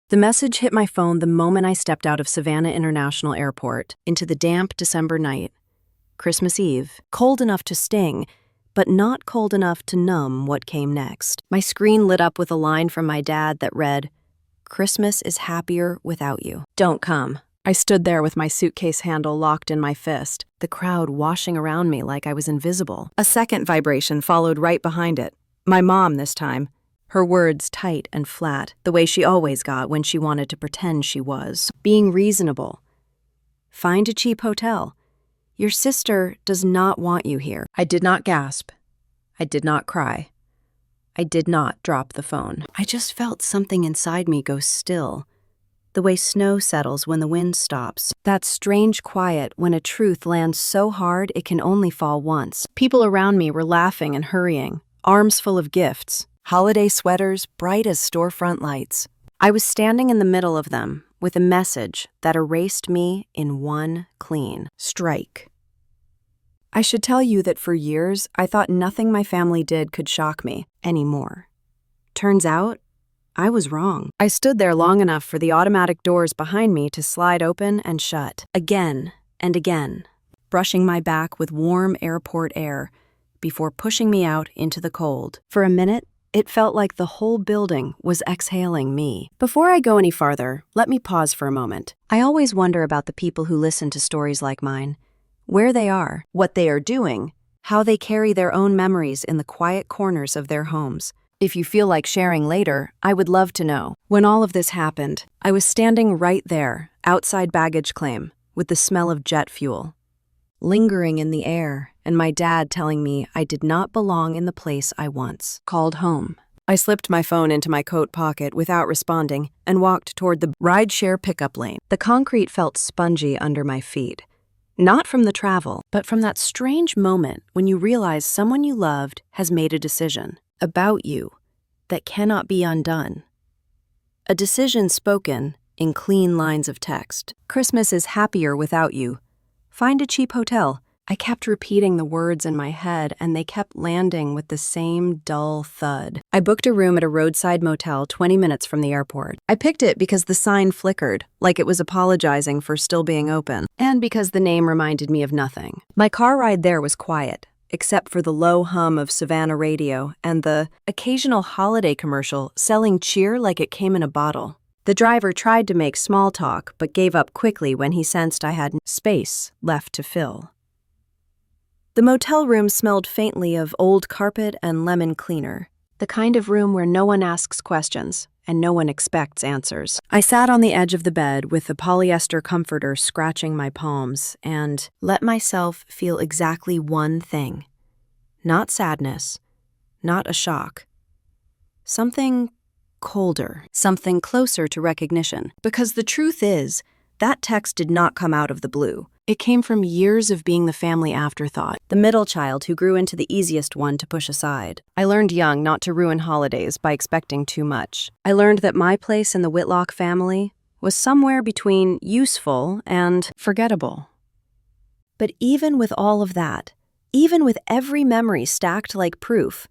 The message hit my phone the moment I stepped out of Savannah International Airport into the damp December night. Christmas Eve, cold enough to sting, but not cold enough to numb what came next. My screen lit up with a line from my dad that read, "Christmas is happier without you. Don't come." I stood there with my suitcase handle locked in my fist, the crowd washing around me like I was invisible. A second vibration followed right behind it. My mom this time. Her words tight and flat, the way she always got when she wanted to pretend she was. Being reasonable. Find a cheap hotel. Your sister does not want you here. I did not gasp. I did not cry. I did not drop the phone. I just felt something inside me go still. The way snow settles when the wind stops. That strange quiet when a truth lands so hard it can only fall once. People around me were laughing and hurrying, arms full of gifts. Holiday sweaters bright as storefront lights. I was standing in the middle of them with a message that erased me in one clean strike. I should tell you that for years, I thought nothing my family did could shock me anymore. Turns out, I was wrong. I stood there long enough for the automatic doors behind me to slide open and shut, again and again, brushing my back with warm airport air before pushing me out into the cold. For a minute, it felt like the whole building was exhaling me. Before I go any farther, let me pause for a moment. I always wonder about the people who listen to stories like mine, where they are, what they are doing, how they carry their own memories in the quiet corners of their homes. If you feel like sharing later, I would love to know. When all of this happened, I was standing right there, outside baggage claim, with the smell of jet fuel lingering in the air, and my dad telling me I did not belong in the place I once called home. I slipped my phone into my coat pocket without responding and walked toward the rideshare pickup lane. The concrete felt spongy under my feet. Not from the travel, but from that strange moment when you realize someone you loved has made a decision about you that cannot be undone. A decision spoken in clean lines of text. Christmas is happier without you. Find a cheap hotel. I kept repeating the words in my head, and they kept landing with the same dull thud. I booked a room at a roadside motel 20 minutes from the airport. I picked it because the sign flickered, like it was apologizing for still being open, and because the name reminded me of nothing. My car ride there was quiet, except for the low hum of Savannah radio and the occasional holiday commercial selling cheer like it came in a bottle. The driver tried to make small talk, but gave up quickly when he sensed I had space left to fill. The motel room smelled faintly of old carpet and lemon cleaner, the kind of room where no one asks questions and no one expects answers. I sat on the edge of the bed with the polyester comforter scratching my palms and let myself feel exactly one thing. Not sadness, not a shock. Something colder, something closer to recognition. Because the truth is, that text did not come out of the blue. It came from years of being the family afterthought, the middle child who grew into the easiest one to push aside. I learned young not to ruin holidays by expecting too much. I learned that my place in the Whitlock family was somewhere between useful and forgettable. But even with all of that, even with every memory stacked like proof,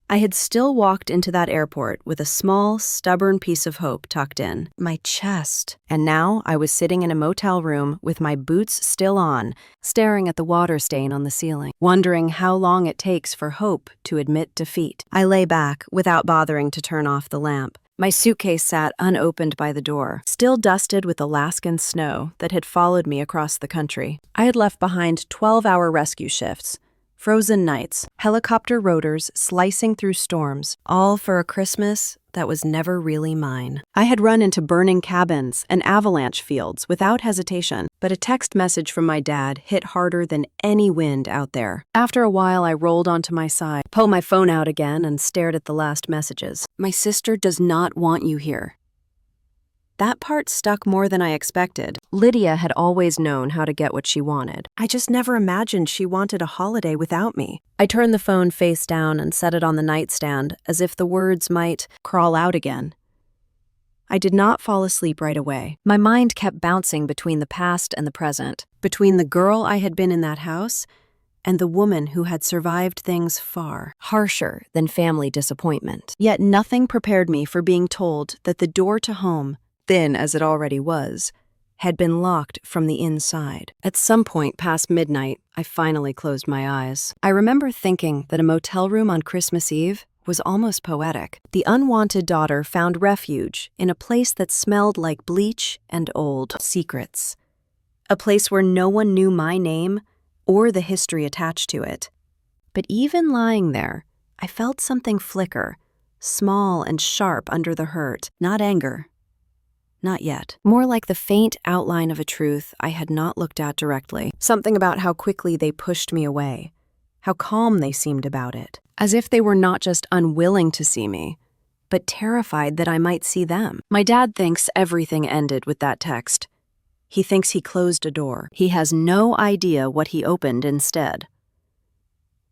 I had still walked into that airport with a small, stubborn piece of hope tucked in my chest. And now I was sitting in a motel room with my boots still on, staring at the water stain on the ceiling, wondering how long it takes for hope to admit defeat. I lay back without bothering to turn off the lamp. My suitcase sat unopened by the door, still dusted with Alaskan snow that had followed me across the country. I had left behind 12-hour rescue shifts, frozen nights, helicopter rotors slicing through storms, all for a Christmas that was never really mine. I had run into burning cabins and avalanche fields without hesitation, but a text message from my dad hit harder than any wind out there. After a while, I rolled onto my side, pulled my phone out again, and stared at the last messages. My sister does not want you here. That part stuck more than I expected. Lydia had always known how to get what she wanted. I just never imagined she wanted a holiday without me. I turned the phone face down and set it on the nightstand, as if the words might crawl out again. I did not fall asleep right away. My mind kept bouncing between the past and the present, between the girl I had been in that house and the woman who had survived things far harsher than family disappointment. Yet nothing prepared me for being told that the door to home thin as it already was, had been locked from the inside. At some point past midnight, I finally closed my eyes. I remember thinking that a motel room on Christmas Eve was almost poetic. The unwanted daughter found refuge in a place that smelled like bleach and old secrets. A place where no one knew my name or the history attached to it. But even lying there, I felt something flicker, small and sharp under the hurt. Not anger. Not yet. More like the faint outline of a truth I had not looked at directly. Something about how quickly they pushed me away. How calm they seemed about it. As if they were not just unwilling to see me, but terrified that I might see them. My dad thinks everything ended with that text. He thinks he closed a door. He has no idea what he opened instead.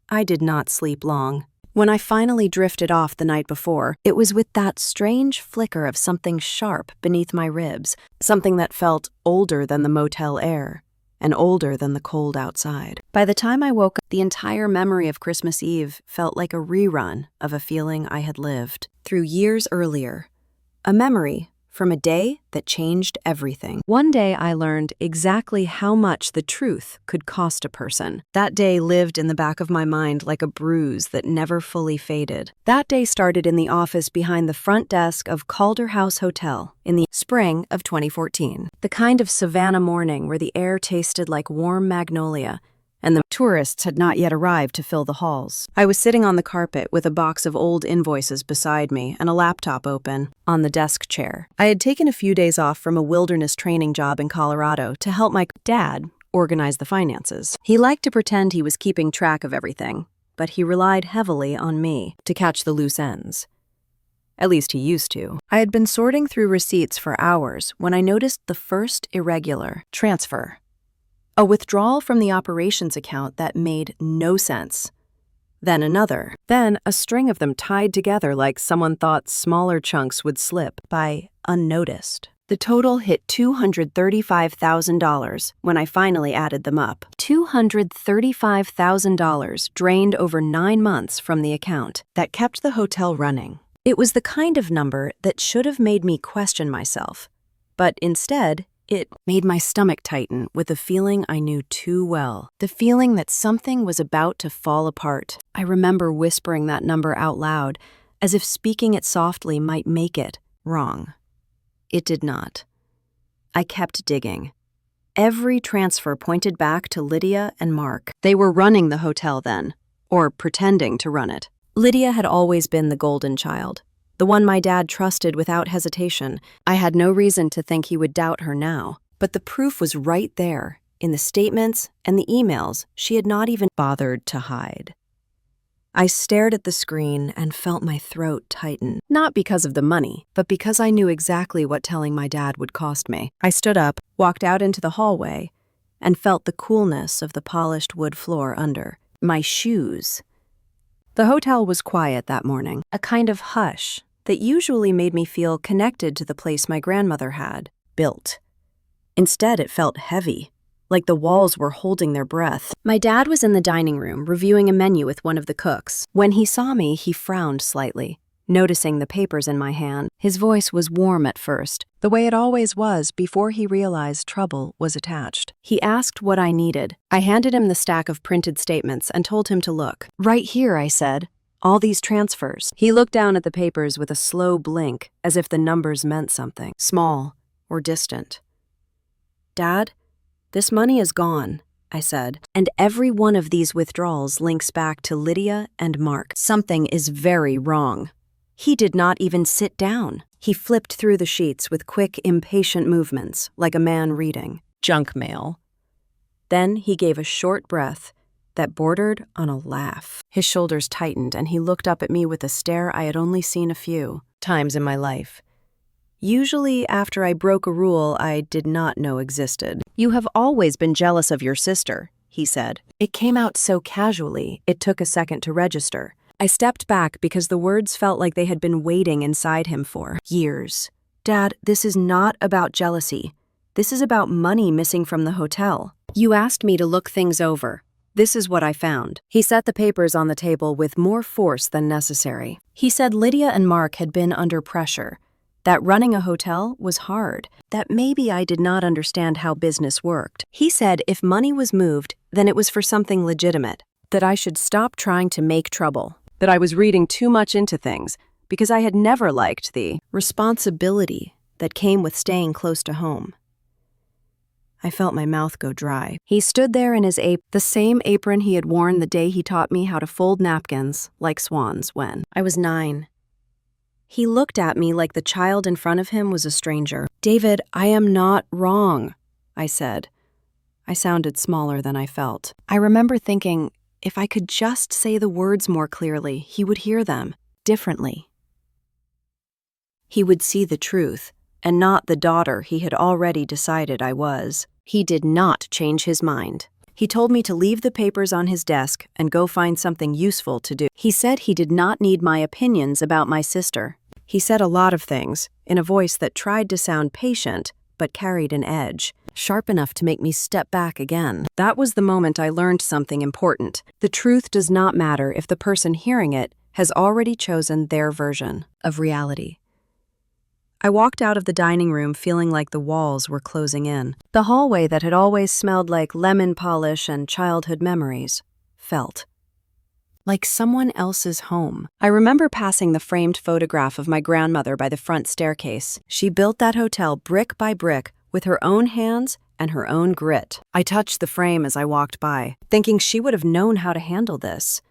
I did not sleep long. When I finally drifted off the night before, it was with that strange flicker of something sharp beneath my ribs, something that felt older than the motel air, and older than the cold outside. By the time I woke up, the entire memory of Christmas Eve felt like a rerun of a feeling I had lived through years earlier. A memory from a day that changed everything. One day I learned exactly how much the truth could cost a person. That day lived in the back of my mind like a bruise that never fully faded. That day started in the office behind the front desk of Calder House Hotel in the spring of 2014. The kind of Savannah morning where the air tasted like warm magnolia, and the tourists had not yet arrived to fill the halls. I was sitting on the carpet with a box of old invoices beside me and a laptop open on the desk chair. I had taken a few days off from a wilderness training job in Colorado to help my dad organize the finances. He liked to pretend he was keeping track of everything, but he relied heavily on me to catch the loose ends. At least he used to. I had been sorting through receipts for hours when I noticed the first irregular transfer. A withdrawal from the operations account that made no sense. Then another. Then a string of them tied together like someone thought smaller chunks would slip by unnoticed. The total hit $235,000 when I finally added them up. $235,000 drained over 9 months from the account that kept the hotel running. It was the kind of number that should have made me question myself, but instead, it made my stomach tighten with a feeling I knew too well. The feeling that something was about to fall apart. I remember whispering that number out loud, as if speaking it softly might make it wrong. It did not. I kept digging. Every transfer pointed back to Lydia and Mark. They were running the hotel then, or pretending to run it. Lydia had always been the golden child. The one my dad trusted without hesitation. I had no reason to think he would doubt her now. But the proof was right there, in the statements and the emails she had not even bothered to hide. I stared at the screen and felt my throat tighten. Not because of the money, but because I knew exactly what telling my dad would cost me. I stood up, walked out into the hallway, and felt the coolness of the polished wood floor under. My shoes. The hotel was quiet that morning, a kind of hush that usually made me feel connected to the place my grandmother had built. Instead, it felt heavy, like the walls were holding their breath. My dad was in the dining room reviewing a menu with one of the cooks. When he saw me, he frowned slightly, noticing the papers in my hand. His voice was warm at first, the way it always was before he realized trouble was attached. He asked what I needed. I handed him the stack of printed statements and told him to look. Right here, I said. All these transfers. He looked down at the papers with a slow blink, as if the numbers meant something, small or distant. Dad, this money is gone, I said, and every one of these withdrawals links back to Lydia and Mark. Something is very wrong. He did not even sit down. He flipped through the sheets with quick, impatient movements, like a man reading. Junk mail. Then he gave a short breath that bordered on a laugh. His shoulders tightened, and he looked up at me with a stare I had only seen a few times in my life. Usually after I broke a rule I did not know existed. You have always been jealous of your sister, he said. It came out so casually, it took a second to register. I stepped back because the words felt like they had been waiting inside him for years. Dad, this is not about jealousy. This is about money missing from the hotel. You asked me to look things over. This is what I found. He set the papers on the table with more force than necessary. He said Lydia and Mark had been under pressure. that running a hotel was hard, that maybe I did not understand how business worked. He said if money was moved, then it was for something legitimate, that I should stop trying to make trouble, that I was reading too much into things because I had never liked the responsibility that came with staying close to home. I felt my mouth go dry. He stood there in his the same apron he had worn the day he taught me how to fold napkins like swans when I was 9. He looked at me like the child in front of him was a stranger. "David, I am not wrong," I said. I sounded smaller than I felt. I remember thinking, if I could just say the words more clearly, he would hear them differently. He would see the truth, and not the daughter he had already decided I was. He did not change his mind. He told me to leave the papers on his desk and go find something useful to do. He said he did not need my opinions about my sister. He said a lot of things, in a voice that tried to sound patient, but carried an edge, sharp enough to make me step back again. That was the moment I learned something important. The truth does not matter if the person hearing it has already chosen their version of reality. I walked out of the dining room feeling like the walls were closing in. The hallway that had always smelled like lemon polish and childhood memories felt like someone else's home. I remember passing the framed photograph of my grandmother by the front staircase. She built that hotel brick by brick with her own hands and her own grit. I touched the frame as I walked by, thinking she would have known how to handle this.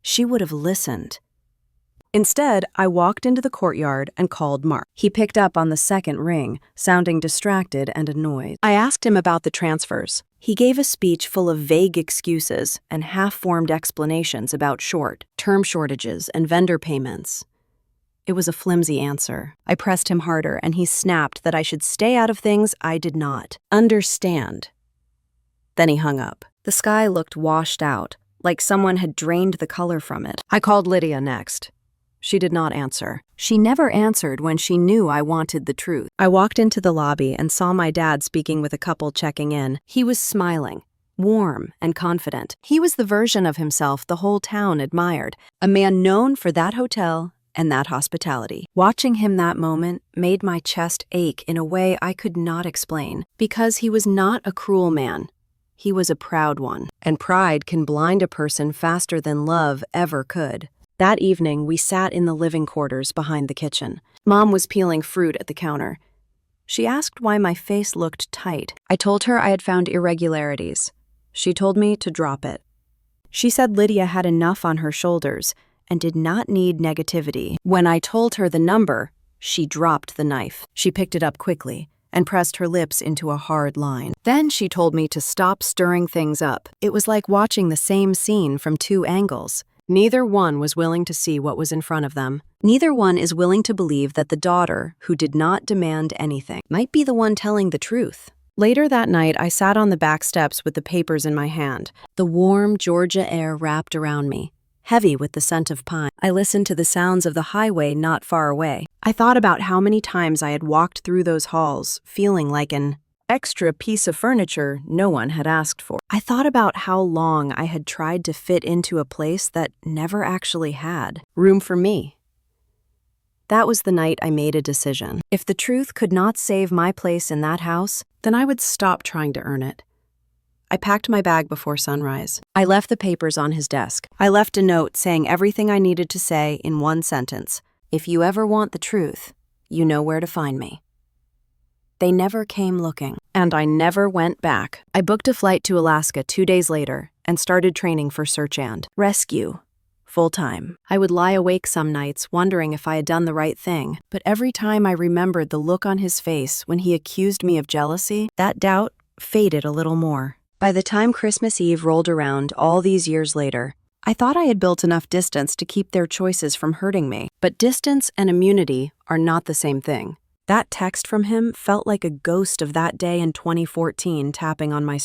She would have listened. Instead, I walked into the courtyard and called Mark. He picked up on the second ring, sounding distracted and annoyed. I asked him about the transfers. He gave a speech full of vague excuses and half-formed explanations about term shortages and vendor payments. It was a flimsy answer. I pressed him harder, and he snapped that I should stay out of things I did not understand. Then he hung up. The sky looked washed out, like someone had drained the color from it. I called Lydia next. She did not answer. She never answered when she knew I wanted the truth. I walked into the lobby and saw my dad speaking with a couple checking in. He was smiling, warm and confident. He was the version of himself the whole town admired, a man known for that hotel and that hospitality. Watching him that moment made my chest ache in a way I could not explain, because he was not a cruel man. He was a proud one, and pride can blind a person faster than love ever could. That evening, we sat in the living quarters behind the kitchen. Mom was peeling fruit at the counter. She asked why my face looked tight. I told her I had found irregularities. She told me to drop it. She said Lydia had enough on her shoulders and did not need negativity. When I told her the number, she dropped the knife. She picked it up quickly and pressed her lips into a hard line. Then she told me to stop stirring things up. It was like watching the same scene from two angles. Neither one was willing to see what was in front of them. Neither one is willing to believe that the daughter, who did not demand anything, might be the one telling the truth. Later that night, I sat on the back steps with the papers in my hand. The warm Georgia air wrapped around me, heavy with the scent of pine. I listened to the sounds of the highway not far away. I thought about how many times I had walked through those halls, feeling like an extra piece of furniture no one had asked for. I thought about how long I had tried to fit into a place that never actually had room for me. That was the night I made a decision. If the truth could not save my place in that house, then I would stop trying to earn it. I packed my bag before sunrise. I left the papers on his desk. I left a note saying everything I needed to say in one sentence. If you ever want the truth, you know where to find me. They never came looking, and I never went back. I booked a flight to Alaska 2 days later and started training for search and rescue, full-time. I would lie awake some nights wondering if I had done the right thing, but every time I remembered the look on his face when he accused me of jealousy, that doubt faded a little more. By the time Christmas Eve rolled around all these years later, I thought I had built enough distance to keep their choices from hurting me. But distance and immunity are not the same thing. That text from him felt like a ghost of that day in 2014 tapping on my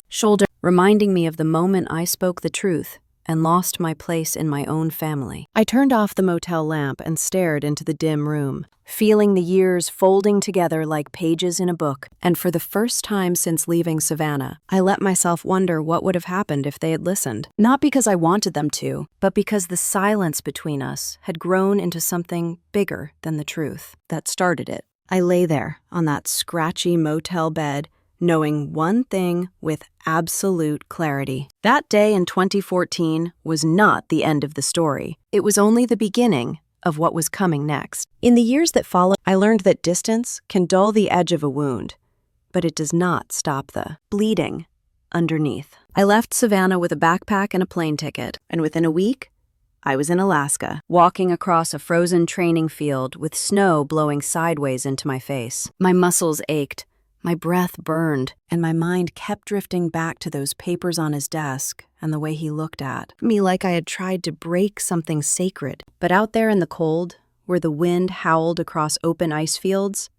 shoulder, reminding me of the moment I spoke the truth and lost my place in my own family. I turned off the motel lamp and stared into the dim room, feeling the years folding together like pages in a book. And for the first time since leaving Savannah, I let myself wonder what would have happened if they had listened. Not because I wanted them to, but because the silence between us had grown into something bigger than the truth that started it. I lay there on that scratchy motel bed, knowing one thing with absolute clarity. That day in 2014 was not the end of the story. It was only the beginning of what was coming next. In the years that followed, I learned that distance can dull the edge of a wound, but it does not stop the bleeding underneath. I left Savannah with a backpack and a plane ticket, and within a week, I was in Alaska, walking across a frozen training field with snow blowing sideways into my face. My muscles ached, my breath burned, and my mind kept drifting back to those papers on his desk and the way he looked at me like I had tried to break something sacred. But out there in the cold, where the wind howled across open ice fields,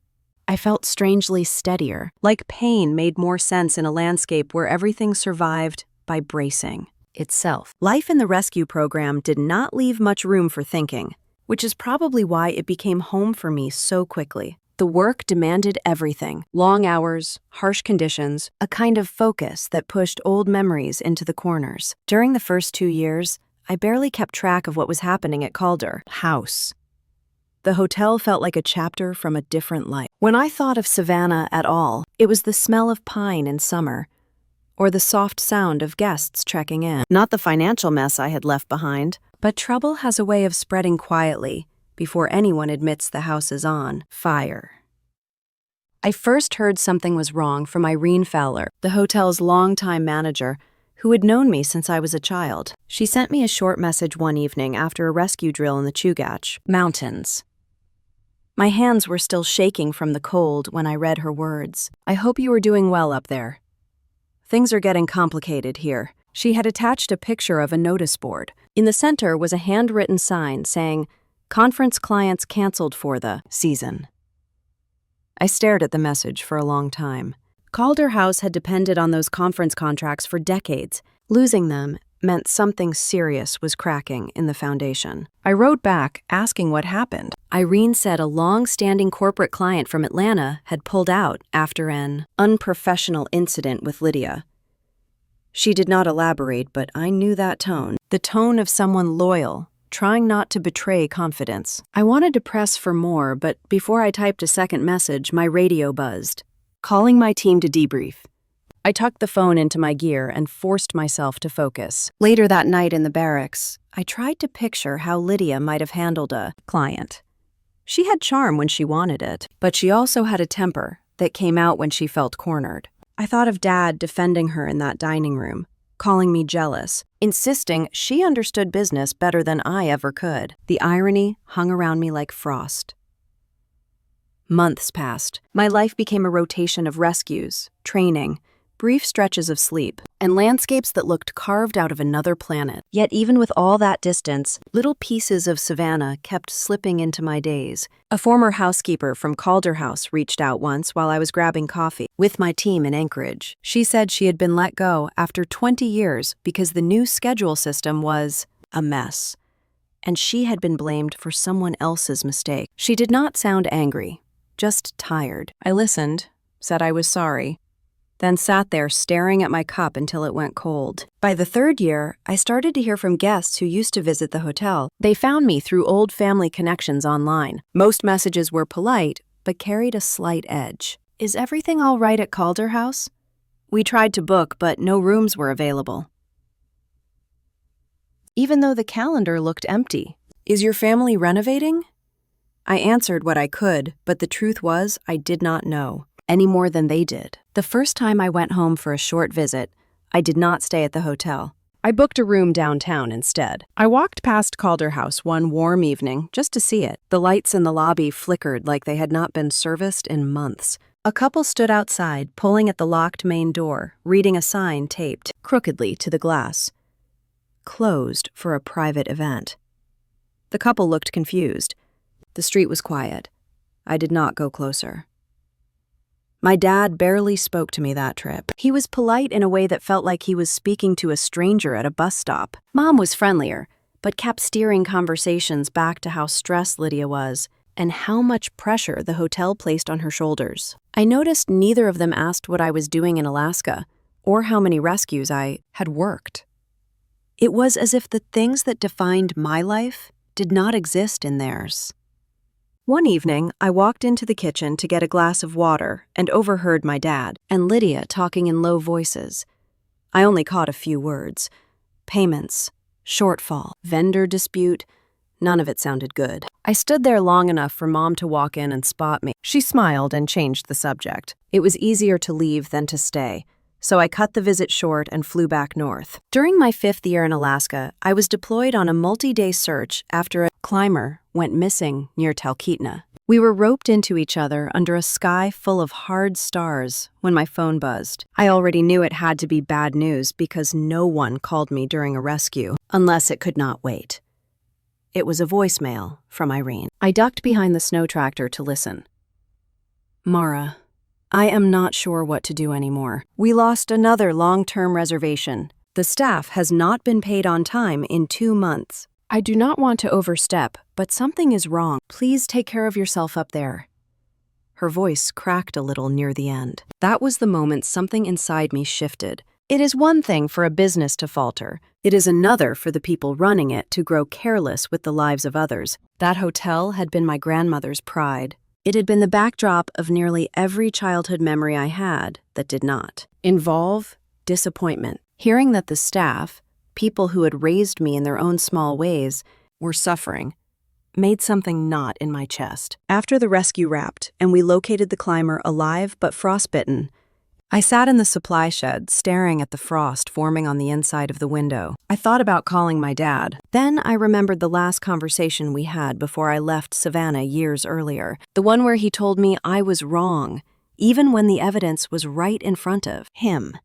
I felt strangely steadier, like pain made more sense in a landscape where everything survived by bracing itself. Life in the rescue program did not leave much room for thinking, which is probably why it became home for me so quickly. The work demanded everything: long hours, harsh conditions, a kind of focus that pushed old memories into the corners. During the first 2 years, I barely kept track of what was happening at Calder House. The hotel felt like a chapter from a different life. When I thought of Savannah at all, it was the smell of pine in summer, or the soft sound of guests trekking in. Not the financial mess I had left behind, but trouble has a way of spreading quietly before anyone admits the house is on fire. I first heard something was wrong from Irene Fowler, the hotel's longtime manager, who had known me since I was a child. She sent me a short message one evening after a rescue drill in the Chugach Mountains. My hands were still shaking from the cold when I read her words. "I hope you are doing well up there. Things are getting complicated here." She had attached a picture of a notice board. In the center was a handwritten sign saying, "Conference clients canceled for the season." I stared at the message for a long time. Calder House had depended on those conference contracts for decades. Losing them meant something serious was cracking in the foundation. I wrote back asking what happened. Irene said a long-standing corporate client from Atlanta had pulled out after an unprofessional incident with Lydia. She did not elaborate, but I knew that tone. The tone of someone loyal, trying not to betray confidence. I wanted to press for more, but before I typed a second message, my radio buzzed, calling my team to debrief. I tucked the phone into my gear and forced myself to focus. Later that night in the barracks, I tried to picture how Lydia might have handled a client. She had charm when she wanted it, but she also had a temper that came out when she felt cornered. I thought of Dad defending her in that dining room, calling me jealous, insisting she understood business better than I ever could. The irony hung around me like frost. Months passed. My life became a rotation of rescues, training, brief stretches of sleep, and landscapes that looked carved out of another planet. Yet even with all that distance, little pieces of Savannah kept slipping into my days. A former housekeeper from Calder House reached out once while I was grabbing coffee with my team in Anchorage. She said she had been let go after 20 years because the new schedule system was a mess, and she had been blamed for someone else's mistake. She did not sound angry, just tired. I listened, said I was sorry, then sat there staring at my cup until it went cold. By the third year, I started to hear from guests who used to visit the hotel. They found me through old family connections online. Most messages were polite, but carried a slight edge. "Is everything all right at Calder House? We tried to book, but no rooms were available." Even though the calendar looked empty. "Is your family renovating?" I answered what I could, but the truth was I did not know, any more than they did. The first time I went home for a short visit, I did not stay at the hotel. I booked a room downtown instead. I walked past Calder House one warm evening just to see it. The lights in the lobby flickered like they had not been serviced in months. A couple stood outside, pulling at the locked main door, reading a sign taped crookedly to the glass. "Closed for a private event." The couple looked confused. The street was quiet. I did not go closer. My dad barely spoke to me that trip. He was polite in a way that felt like he was speaking to a stranger at a bus stop. Mom was friendlier, but kept steering conversations back to how stressed Lydia was and how much pressure the hotel placed on her shoulders. I noticed neither of them asked what I was doing in Alaska or how many rescues I had worked. It was as if the things that defined my life did not exist in theirs. One evening, I walked into the kitchen to get a glass of water and overheard my dad and Lydia talking in low voices. I only caught a few words. Payments, shortfall, vendor dispute. None of it sounded good. I stood there long enough for Mom to walk in and spot me. She smiled and changed the subject. It was easier to leave than to stay, so I cut the visit short and flew back north. During my 5th year in Alaska, I was deployed on a multi-day search after a climber went missing near Talkeetna. We were roped into each other under a sky full of hard stars when my phone buzzed. I already knew it had to be bad news because no one called me during a rescue, unless it could not wait. It was a voicemail from Irene. I ducked behind the snow tractor to listen. Mara, I am not sure what to do anymore. We lost another long-term reservation. The staff has not been paid on time in 2 months. I do not want to overstep, but something is wrong. Please take care of yourself up there. Her voice cracked a little near the end. That was the moment something inside me shifted. It is one thing for a business to falter. It is another for the people running it to grow careless with the lives of others. That hotel had been my grandmother's pride. It had been the backdrop of nearly every childhood memory I had that did not involve disappointment. Hearing that the staff, people who had raised me in their own small ways, were suffering, made something knot in my chest. After the rescue wrapped and we located the climber alive but frostbitten, I sat in the supply shed staring at the frost forming on the inside of the window. I thought about calling my dad. Then I remembered the last conversation we had before I left Savannah years earlier, the one where he told me I was wrong, even when the evidence was right in front of him.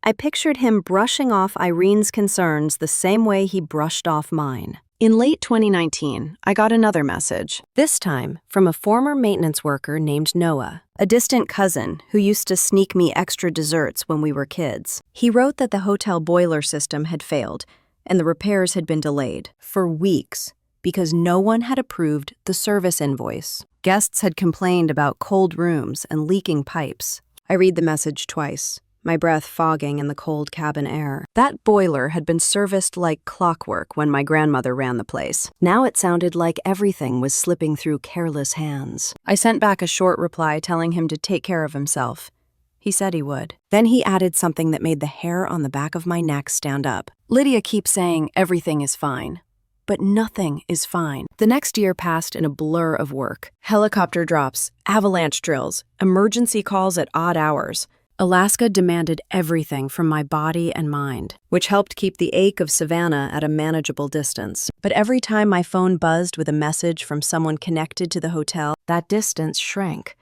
I pictured him brushing off Irene's concerns the same way he brushed off mine. In late 2019, I got another message, this time from a former maintenance worker named Noah, a distant cousin who used to sneak me extra desserts when we were kids. He wrote that the hotel boiler system had failed and the repairs had been delayed for weeks because no one had approved the service invoice. Guests had complained about cold rooms and leaking pipes. I read the message twice, my breath fogging in the cold cabin air. That boiler had been serviced like clockwork when my grandmother ran the place. Now it sounded like everything was slipping through careless hands. I sent back a short reply telling him to take care of himself. He said he would. Then he added something that made the hair on the back of my neck stand up. Lydia keeps saying everything is fine, but nothing is fine. The next year passed in a blur of work. Helicopter drops, avalanche drills, emergency calls at odd hours. Alaska demanded everything from my body and mind, which helped keep the ache of Savannah at a manageable distance. But every time my phone buzzed with a message from someone connected to the hotel, that distance shrank.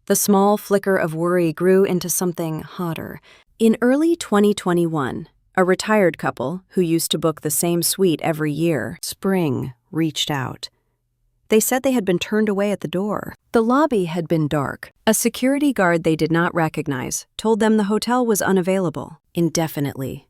The small flicker of worry grew into something hotter. In early 2021, a retired couple who used to book the same suite every year, spring, reached out. They said they had been turned away at the door. The lobby had been dark. A security guard they did not recognize told them the hotel was unavailable indefinitely.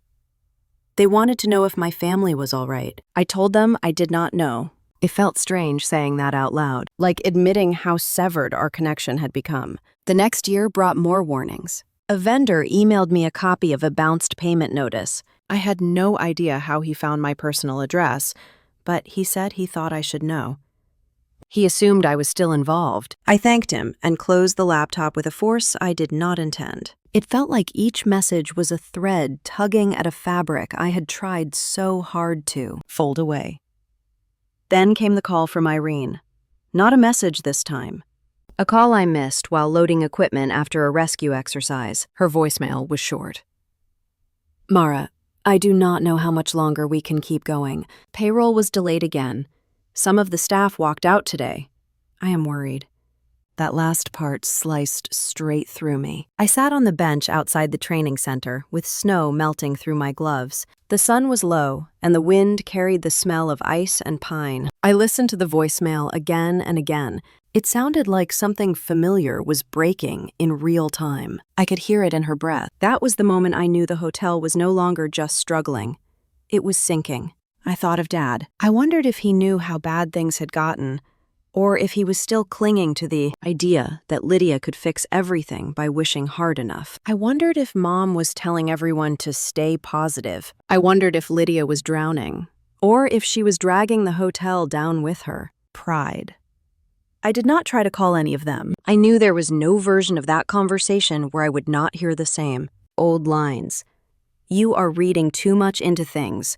They wanted to know if my family was all right. I told them I did not know. It felt strange saying that out loud, like admitting how severed our connection had become. The next year brought more warnings. A vendor emailed me a copy of a bounced payment notice. I had no idea how he found my personal address, but he said he thought I should know. He assumed I was still involved. I thanked him and closed the laptop with a force I did not intend. It felt like each message was a thread tugging at a fabric I had tried so hard to fold away. Then came the call from Irene. Not a message this time. A call I missed while loading equipment after a rescue exercise. Her voicemail was short. Mara, I do not know how much longer we can keep going. Payroll was delayed again. Some of the staff walked out today. I am worried. That last part sliced straight through me. I sat on the bench outside the training center with snow melting through my gloves. The sun was low, and the wind carried the smell of ice and pine. I listened to the voicemail again and again. It sounded like something familiar was breaking in real time. I could hear it in her breath. That was the moment I knew the hotel was no longer just struggling. It was sinking. I thought of Dad. I wondered if he knew how bad things had gotten, or if he was still clinging to the idea that Lydia could fix everything by wishing hard enough. I wondered if Mom was telling everyone to stay positive. I wondered if Lydia was drowning, or if she was dragging the hotel down with her. Pride. I did not try to call any of them. I knew there was no version of that conversation where I would not hear the same old lines. You are reading too much into things.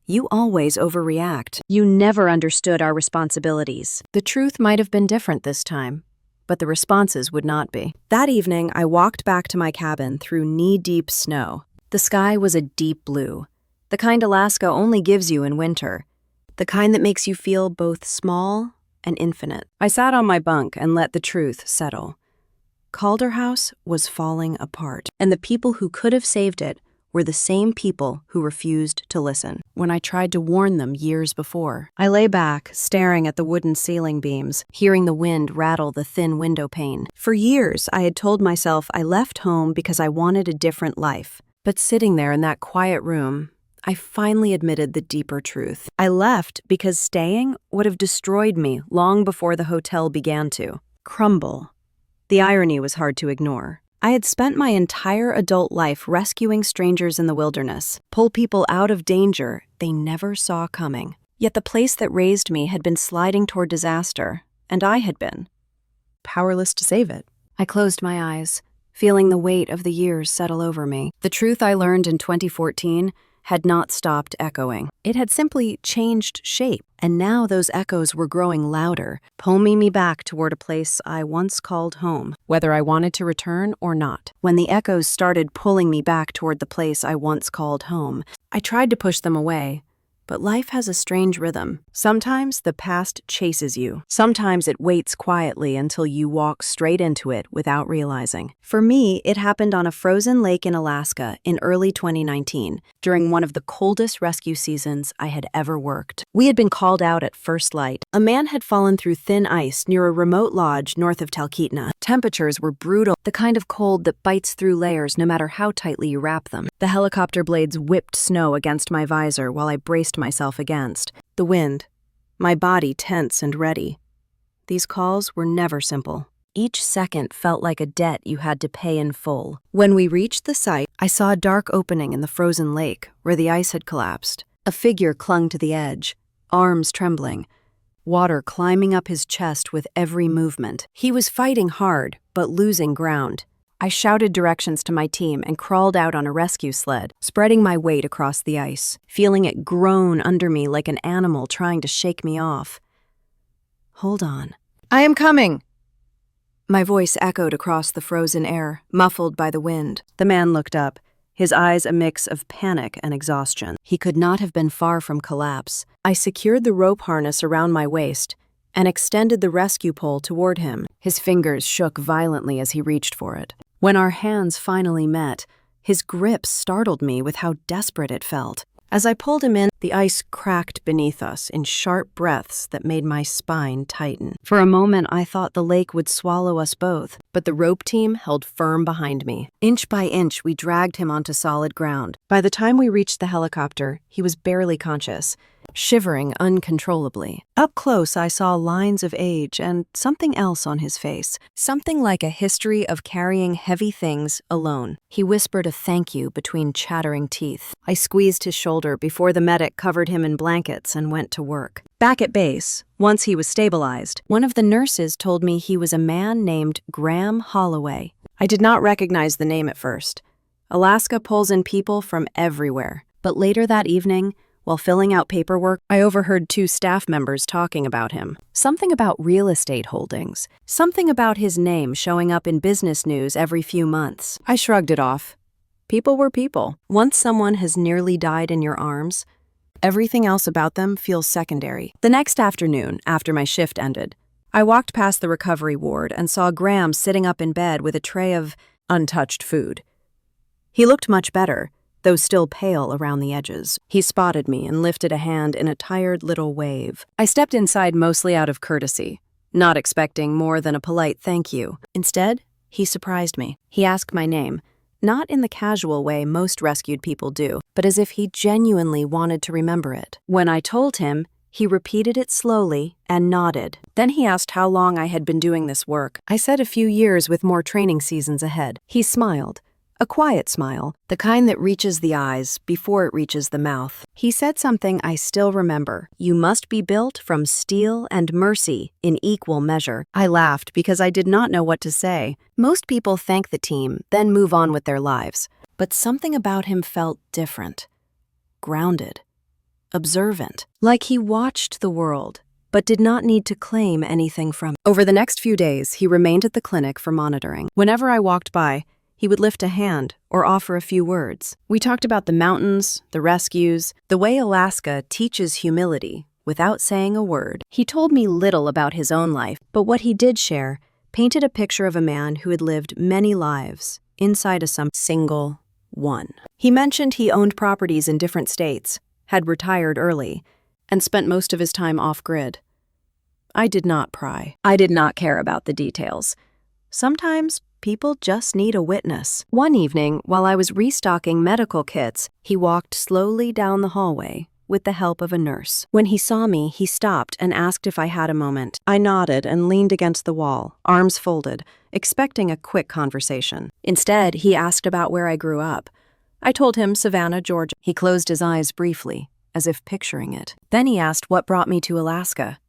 You always overreact. You never understood our responsibilities. The truth might have been different this time, but the responses would not be. That evening, I walked back to my cabin through knee-deep snow. The sky was a deep blue, the kind Alaska only gives you in winter, the kind that makes you feel both small and infinite. I sat on my bunk and let the truth settle. Calder House was falling apart, and the people who could have saved it were the same people who refused to listen when I tried to warn them years before. I lay back, staring at the wooden ceiling beams, hearing the wind rattle the thin window pane. For years, I had told myself I left home because I wanted a different life. But sitting there in that quiet room, I finally admitted the deeper truth. I left because staying would have destroyed me long before the hotel began to crumble. The irony was hard to ignore. I had spent my entire adult life rescuing strangers in the wilderness, pull people out of danger they never saw coming. Yet the place that raised me had been sliding toward disaster, and I had been powerless to save it. I closed my eyes, feeling the weight of the years settle over me. The truth I learned in 2014 had not stopped echoing. It had simply changed shape, and now those echoes were growing louder, pulling me back toward a place I once called home, whether I wanted to return or not. When the echoes started pulling me back toward the place I once called home, I tried to push them away. But life has a strange rhythm. Sometimes the past chases you. Sometimes it waits quietly until you walk straight into it without realizing. For me, it happened on a frozen lake in Alaska in early 2019, during one of the coldest rescue seasons I had ever worked. We had been called out at first light. A man had fallen through thin ice near a remote lodge north of Talkeetna. Temperatures were brutal, the kind of cold that bites through layers no matter how tightly you wrap them. The helicopter blades whipped snow against my visor while I braced myself against the wind, my body tense and ready. These calls were never simple. Each second felt like a debt you had to pay in full. When we reached the site, I saw a dark opening in the frozen lake where the ice had collapsed. A figure clung to the edge, arms trembling, water climbing up his chest with every movement. He was fighting hard, but losing ground. I shouted directions to my team and crawled out on a rescue sled, spreading my weight across the ice, feeling it groan under me like an animal trying to shake me off. Hold on. I am coming! My voice echoed across the frozen air, muffled by the wind. The man looked up, his eyes a mix of panic and exhaustion. He could not have been far from collapse. I secured the rope harness around my waist and extended the rescue pole toward him. His fingers shook violently as he reached for it. When our hands finally met, his grip startled me with how desperate it felt. As I pulled him in, the ice cracked beneath us in sharp breaths that made my spine tighten. For a moment, I thought the lake would swallow us both, but the rope team held firm behind me. Inch by inch, we dragged him onto solid ground. By the time we reached the helicopter, he was barely conscious, shivering uncontrollably. Up close, I saw lines of age and something else on his face, something like a history of carrying heavy things alone. He whispered a thank you between chattering teeth. I squeezed his shoulder before the medic covered him in blankets and went to work. Back at base, once he was stabilized, one of the nurses told me he was a man named Graham Holloway. I did not recognize the name at first. Alaska pulls in people from everywhere. But later that evening, while filling out paperwork, I overheard two staff members talking about him. Something about real estate holdings. Something about his name showing up in business news every few months. I shrugged it off. People were people. Once someone has nearly died in your arms, everything else about them feels secondary. The next afternoon, after my shift ended, I walked past the recovery ward and saw Graham sitting up in bed with a tray of untouched food. He looked much better, though still pale around the edges. He spotted me and lifted a hand in a tired little wave. I stepped inside mostly out of courtesy, not expecting more than a polite thank you. Instead, he surprised me. He asked my name, not in the casual way most rescued people do, but as if he genuinely wanted to remember it. When I told him, he repeated it slowly and nodded. Then he asked how long I had been doing this work. I said a few years with more training seasons ahead. He smiled. A quiet smile, the kind that reaches the eyes before it reaches the mouth. He said something I still remember. You must be built from steel and mercy in equal measure. I laughed because I did not know what to say. Most people thank the team, then move on with their lives. But something about him felt different. Grounded. Observant. Like he watched the world, but did not need to claim anything from it. Over the next few days, he remained at the clinic for monitoring. Whenever I walked by, he would lift a hand or offer a few words. We talked about the mountains, the rescues, the way Alaska teaches humility without saying a word. He told me little about his own life, but what he did share painted a picture of a man who had lived many lives inside of some single one. He mentioned he owned properties in different states, had retired early, and spent most of his time off-grid. I did not pry. I did not care about the details. Sometimes people just need a witness. One evening, while I was restocking medical kits, he walked slowly down the hallway with the help of a nurse. When he saw me, he stopped and asked if I had a moment. I nodded and leaned against the wall, arms folded, expecting a quick conversation. Instead, he asked about where I grew up. I told him Savannah, Georgia. He closed his eyes briefly, as if picturing it. Then he asked what brought me to Alaska.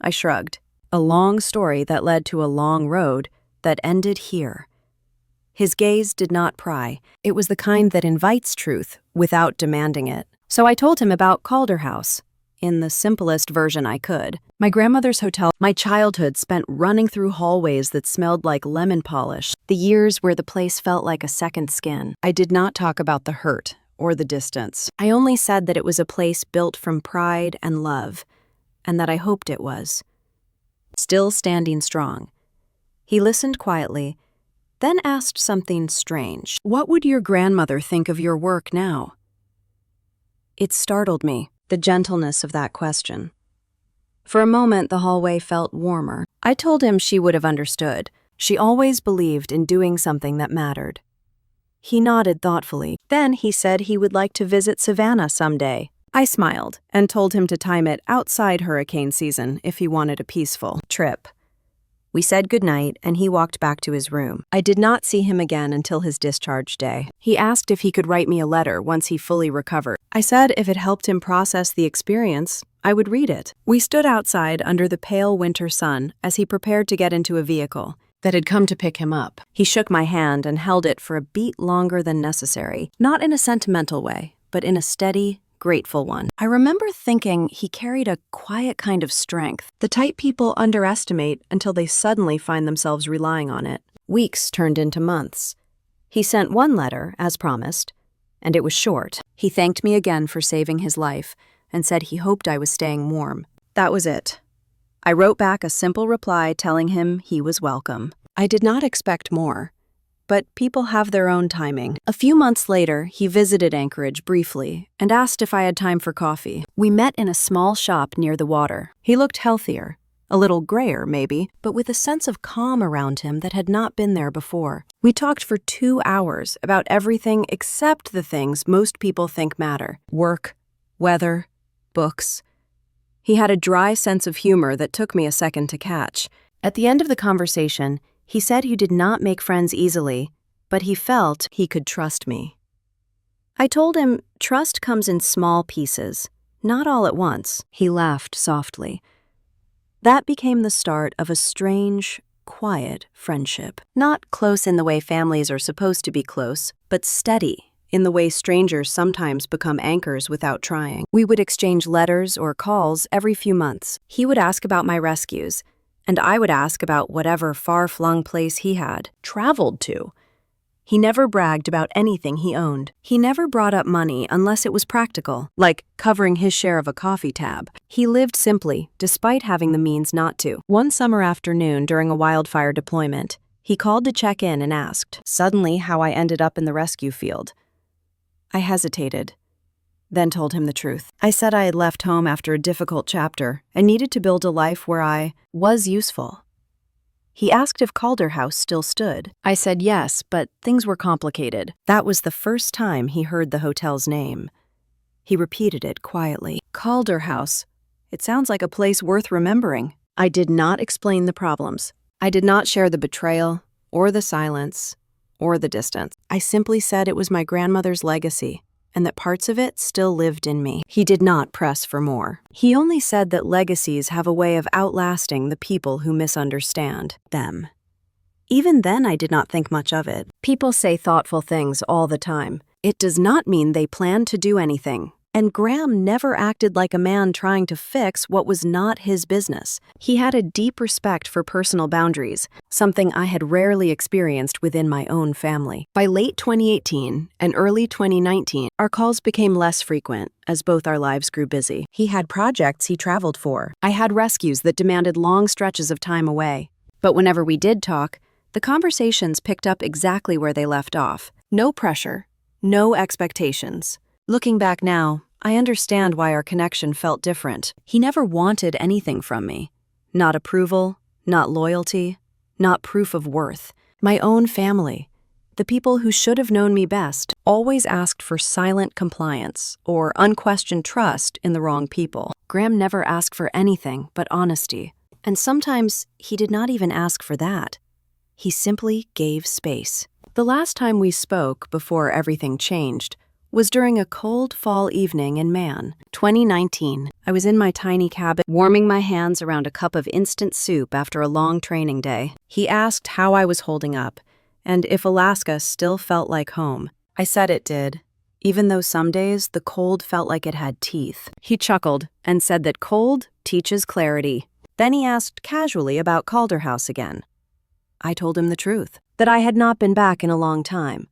I shrugged. A long story that led to a long road that ended here. His gaze did not pry. It was the kind that invites truth without demanding it. So I told him about Calder House, in the simplest version I could. My grandmother's hotel. My childhood spent running through hallways that smelled like lemon polish, the years where the place felt like a second skin. I did not talk about the hurt or the distance. I only said that it was a place built from pride and love, and that I hoped it was. Still standing strong. He listened quietly, then asked something strange. What would your grandmother think of your work now? It startled me, the gentleness of that question. For a moment, the hallway felt warmer. I told him she would have understood. She always believed in doing something that mattered. He nodded thoughtfully. Then he said he would like to visit Savannah someday. I smiled and told him to time it outside hurricane season if he wanted a peaceful trip. We said goodnight, and he walked back to his room. I did not see him again until his discharge day. He asked if he could write me a letter once he fully recovered. I said if it helped him process the experience, I would read it. We stood outside under the pale winter sun as he prepared to get into a vehicle that had come to pick him up. He shook my hand and held it for a beat longer than necessary, not in a sentimental way, but in a steady, grateful one. I remember thinking he carried a quiet kind of strength, the type people underestimate until they suddenly find themselves relying on it. Weeks turned into months. He sent one letter, as promised, and it was short. He thanked me again for saving his life and said he hoped I was staying warm. That was it. I wrote back a simple reply telling him he was welcome. I did not expect more. But people have their own timing. A few months later, he visited Anchorage briefly and asked if I had time for coffee. We met in a small shop near the water. He looked healthier, a little grayer maybe, but with a sense of calm around him that had not been there before. We talked for 2 hours about everything except the things most people think matter: work, weather, books. He had a dry sense of humor that took me a second to catch. At the end of the conversation, he said he did not make friends easily, but he felt he could trust me. I told him trust comes in small pieces, not all at once. He laughed softly. That became the start of a strange, quiet friendship. Not close in the way families are supposed to be close, but steady in the way strangers sometimes become anchors without trying. We would exchange letters or calls every few months. He would ask about my rescues, and I would ask about whatever far-flung place he had traveled to. He never bragged about anything he owned. He never brought up money unless it was practical, like covering his share of a coffee tab. He lived simply, despite having the means not to. One summer afternoon during a wildfire deployment, he called to check in and asked, suddenly, how I ended up in the rescue field. I hesitated. then told him the truth. I said I had left home after a difficult chapter and needed to build a life where I was useful. He asked if Calder House still stood. I said yes, but things were complicated. That was the first time he heard the hotel's name. He repeated it quietly. Calder House. It sounds like a place worth remembering. I did not explain the problems. I did not share the betrayal, or the silence, or the distance. I simply said it was my grandmother's legacy, and that parts of it still lived in me. He did not press for more. He only said that legacies have a way of outlasting the people who misunderstand them. Even then, I did not think much of it. People say thoughtful things all the time. It does not mean they plan to do anything. And Graham never acted like a man trying to fix what was not his business. He had a deep respect for personal boundaries, something I had rarely experienced within my own family. By late 2018 and early 2019, our calls became less frequent as both our lives grew busy. He had projects he traveled for. I had rescues that demanded long stretches of time away. But whenever we did talk, the conversations picked up exactly where they left off. No pressure, no expectations. Looking back now, I understand why our connection felt different. He never wanted anything from me. Not approval, not loyalty, not proof of worth. My own family, the people who should have known me best, always asked for silent compliance or unquestioned trust in the wrong people. Graham never asked for anything but honesty. And sometimes he did not even ask for that. He simply gave space. The last time we spoke before everything changed was during a cold fall evening in Man, 2019. I was in my tiny cabin, warming my hands around a cup of instant soup after a long training day. He asked how I was holding up, and if Alaska still felt like home. I said it did, even though some days the cold felt like it had teeth. He chuckled and said that cold teaches clarity. Then he asked casually about Calder House again. I told him the truth, that I had not been back in a long time,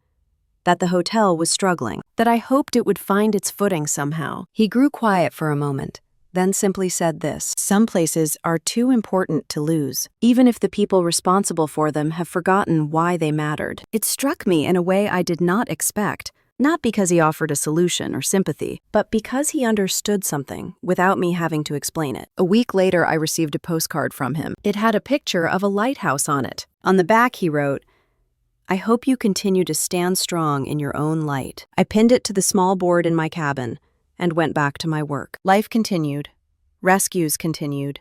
that the hotel was struggling, that I hoped it would find its footing somehow. He grew quiet for a moment, then simply said this: some places are too important to lose, even if the people responsible for them have forgotten why they mattered. It struck me in a way I did not expect, not because he offered a solution or sympathy, but because he understood something without me having to explain it. A week later, I received a postcard from him. It had a picture of a lighthouse on it. On the back, he wrote, "I hope you continue to stand strong in your own light." I pinned it to the small board in my cabin and went back to my work. Life continued. Rescues continued.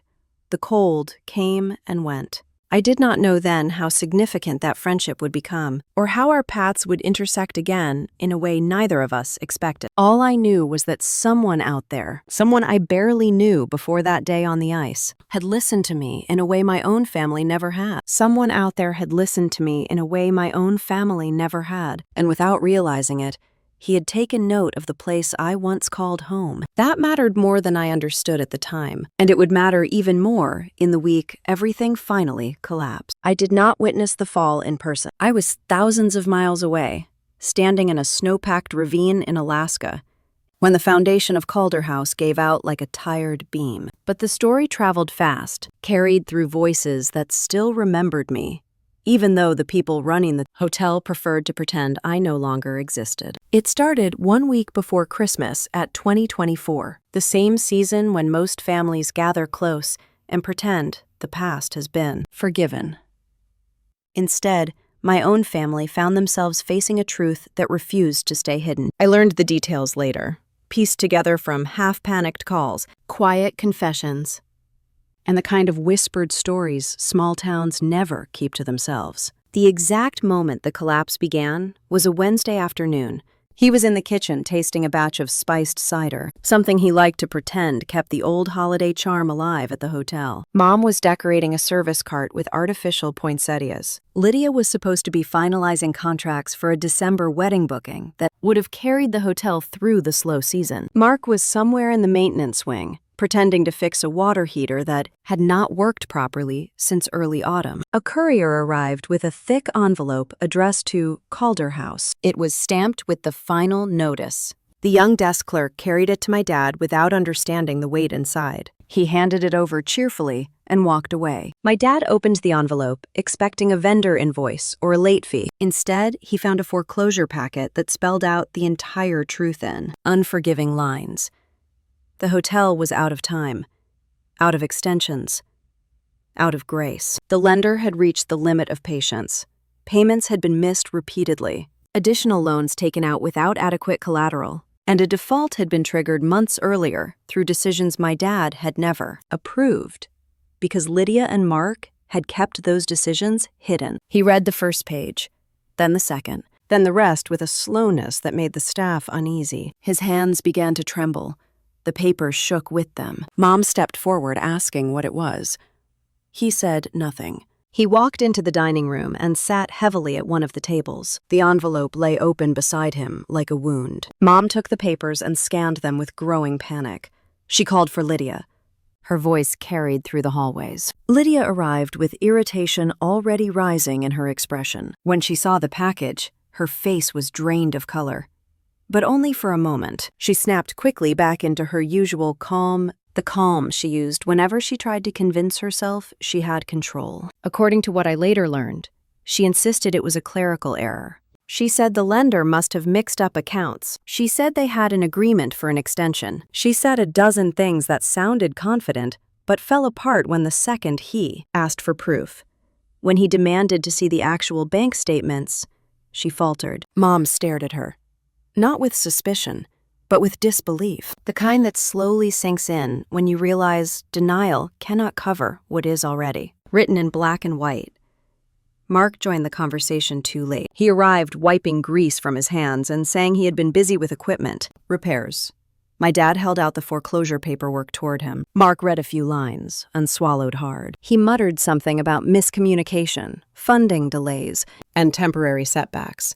The cold came and went. I did not know then how significant that friendship would become, or how our paths would intersect again in a way neither of us expected. All I knew was that someone out there, someone I barely knew before that day on the ice, had listened to me in a way my own family never had. Someone out there had listened to me in a way my own family never had, and without realizing it, he had taken note of the place I once called home. That mattered more than I understood at the time, and it would matter even more in the week everything finally collapsed. I did not witness the fall in person. I was thousands of miles away, standing in a snow-packed ravine in Alaska, when the foundation of Calder House gave out like a tired beam. But the story traveled fast, carried through voices that still remembered me, even though the people running the hotel preferred to pretend I no longer existed. It started 1 week before Christmas at 2024, the same season when most families gather close and pretend the past has been forgiven. Instead, my own family found themselves facing a truth that refused to stay hidden. I learned the details later, pieced together from half-panicked calls, quiet confessions, and the kind of whispered stories small towns never keep to themselves. The exact moment the collapse began was a Wednesday afternoon. He was in the kitchen tasting a batch of spiced cider, something he liked to pretend kept the old holiday charm alive at the hotel. Mom was decorating a service cart with artificial poinsettias. Lydia was supposed to be finalizing contracts for a December wedding booking that would have carried the hotel through the slow season. Mark was somewhere in the maintenance wing, pretending to fix a water heater that had not worked properly since early autumn. A courier arrived with a thick envelope addressed to Calder House. It was stamped with the final notice. The young desk clerk carried it to my dad without understanding the weight inside. He handed it over cheerfully, and walked away. My dad opened the envelope, expecting a vendor invoice or a late fee. Instead, he found a foreclosure packet that spelled out the entire truth in unforgiving lines. The hotel was out of time, out of extensions, out of grace. The lender had reached the limit of patience. Payments had been missed repeatedly, additional loans taken out without adequate collateral, and a default had been triggered months earlier through decisions my dad had never approved, because Lydia and Mark had kept those decisions hidden. He read the first page, then the second, then the rest with a slowness that made the staff uneasy. His hands began to tremble. The papers shook with them. Mom stepped forward, asking what it was. He said nothing. He walked into the dining room and sat heavily at one of the tables. The envelope lay open beside him like a wound. Mom took the papers and scanned them with growing panic. She called for Lydia. Her voice carried through the hallways. Lydia arrived with irritation already rising in her expression. When she saw the package, her face was drained of color. But only for a moment. She snapped quickly back into her usual calm, the calm she used whenever she tried to convince herself she had control. According to what I later learned, she insisted it was a clerical error. She said the lender must have mixed up accounts. She said they had an agreement for an extension. She said a dozen things that sounded confident, but fell apart when the second he asked for proof. When he demanded to see the actual bank statements, she faltered. Mom stared at her. Not with suspicion, but with disbelief. The kind that slowly sinks in when you realize denial cannot cover what is already. Written in black and white. Mark joined the conversation too late. He arrived wiping grease from his hands and saying he had been busy with equipment. Repairs. My dad held out the foreclosure paperwork toward him. Mark read a few lines and swallowed hard. He muttered something about miscommunication, funding delays, and temporary setbacks.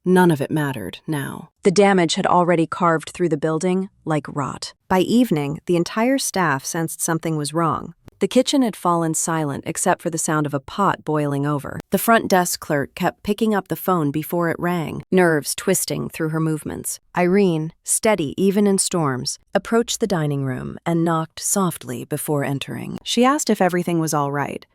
None of it mattered now. The damage had already carved through the building like rot. By evening, the entire staff sensed something was wrong. The kitchen had fallen silent except for the sound of a pot boiling over. The front desk clerk kept picking up the phone before it rang, nerves twisting through her movements. Irene, steady even in storms, approached the dining room and knocked softly before entering. She asked if everything was all right.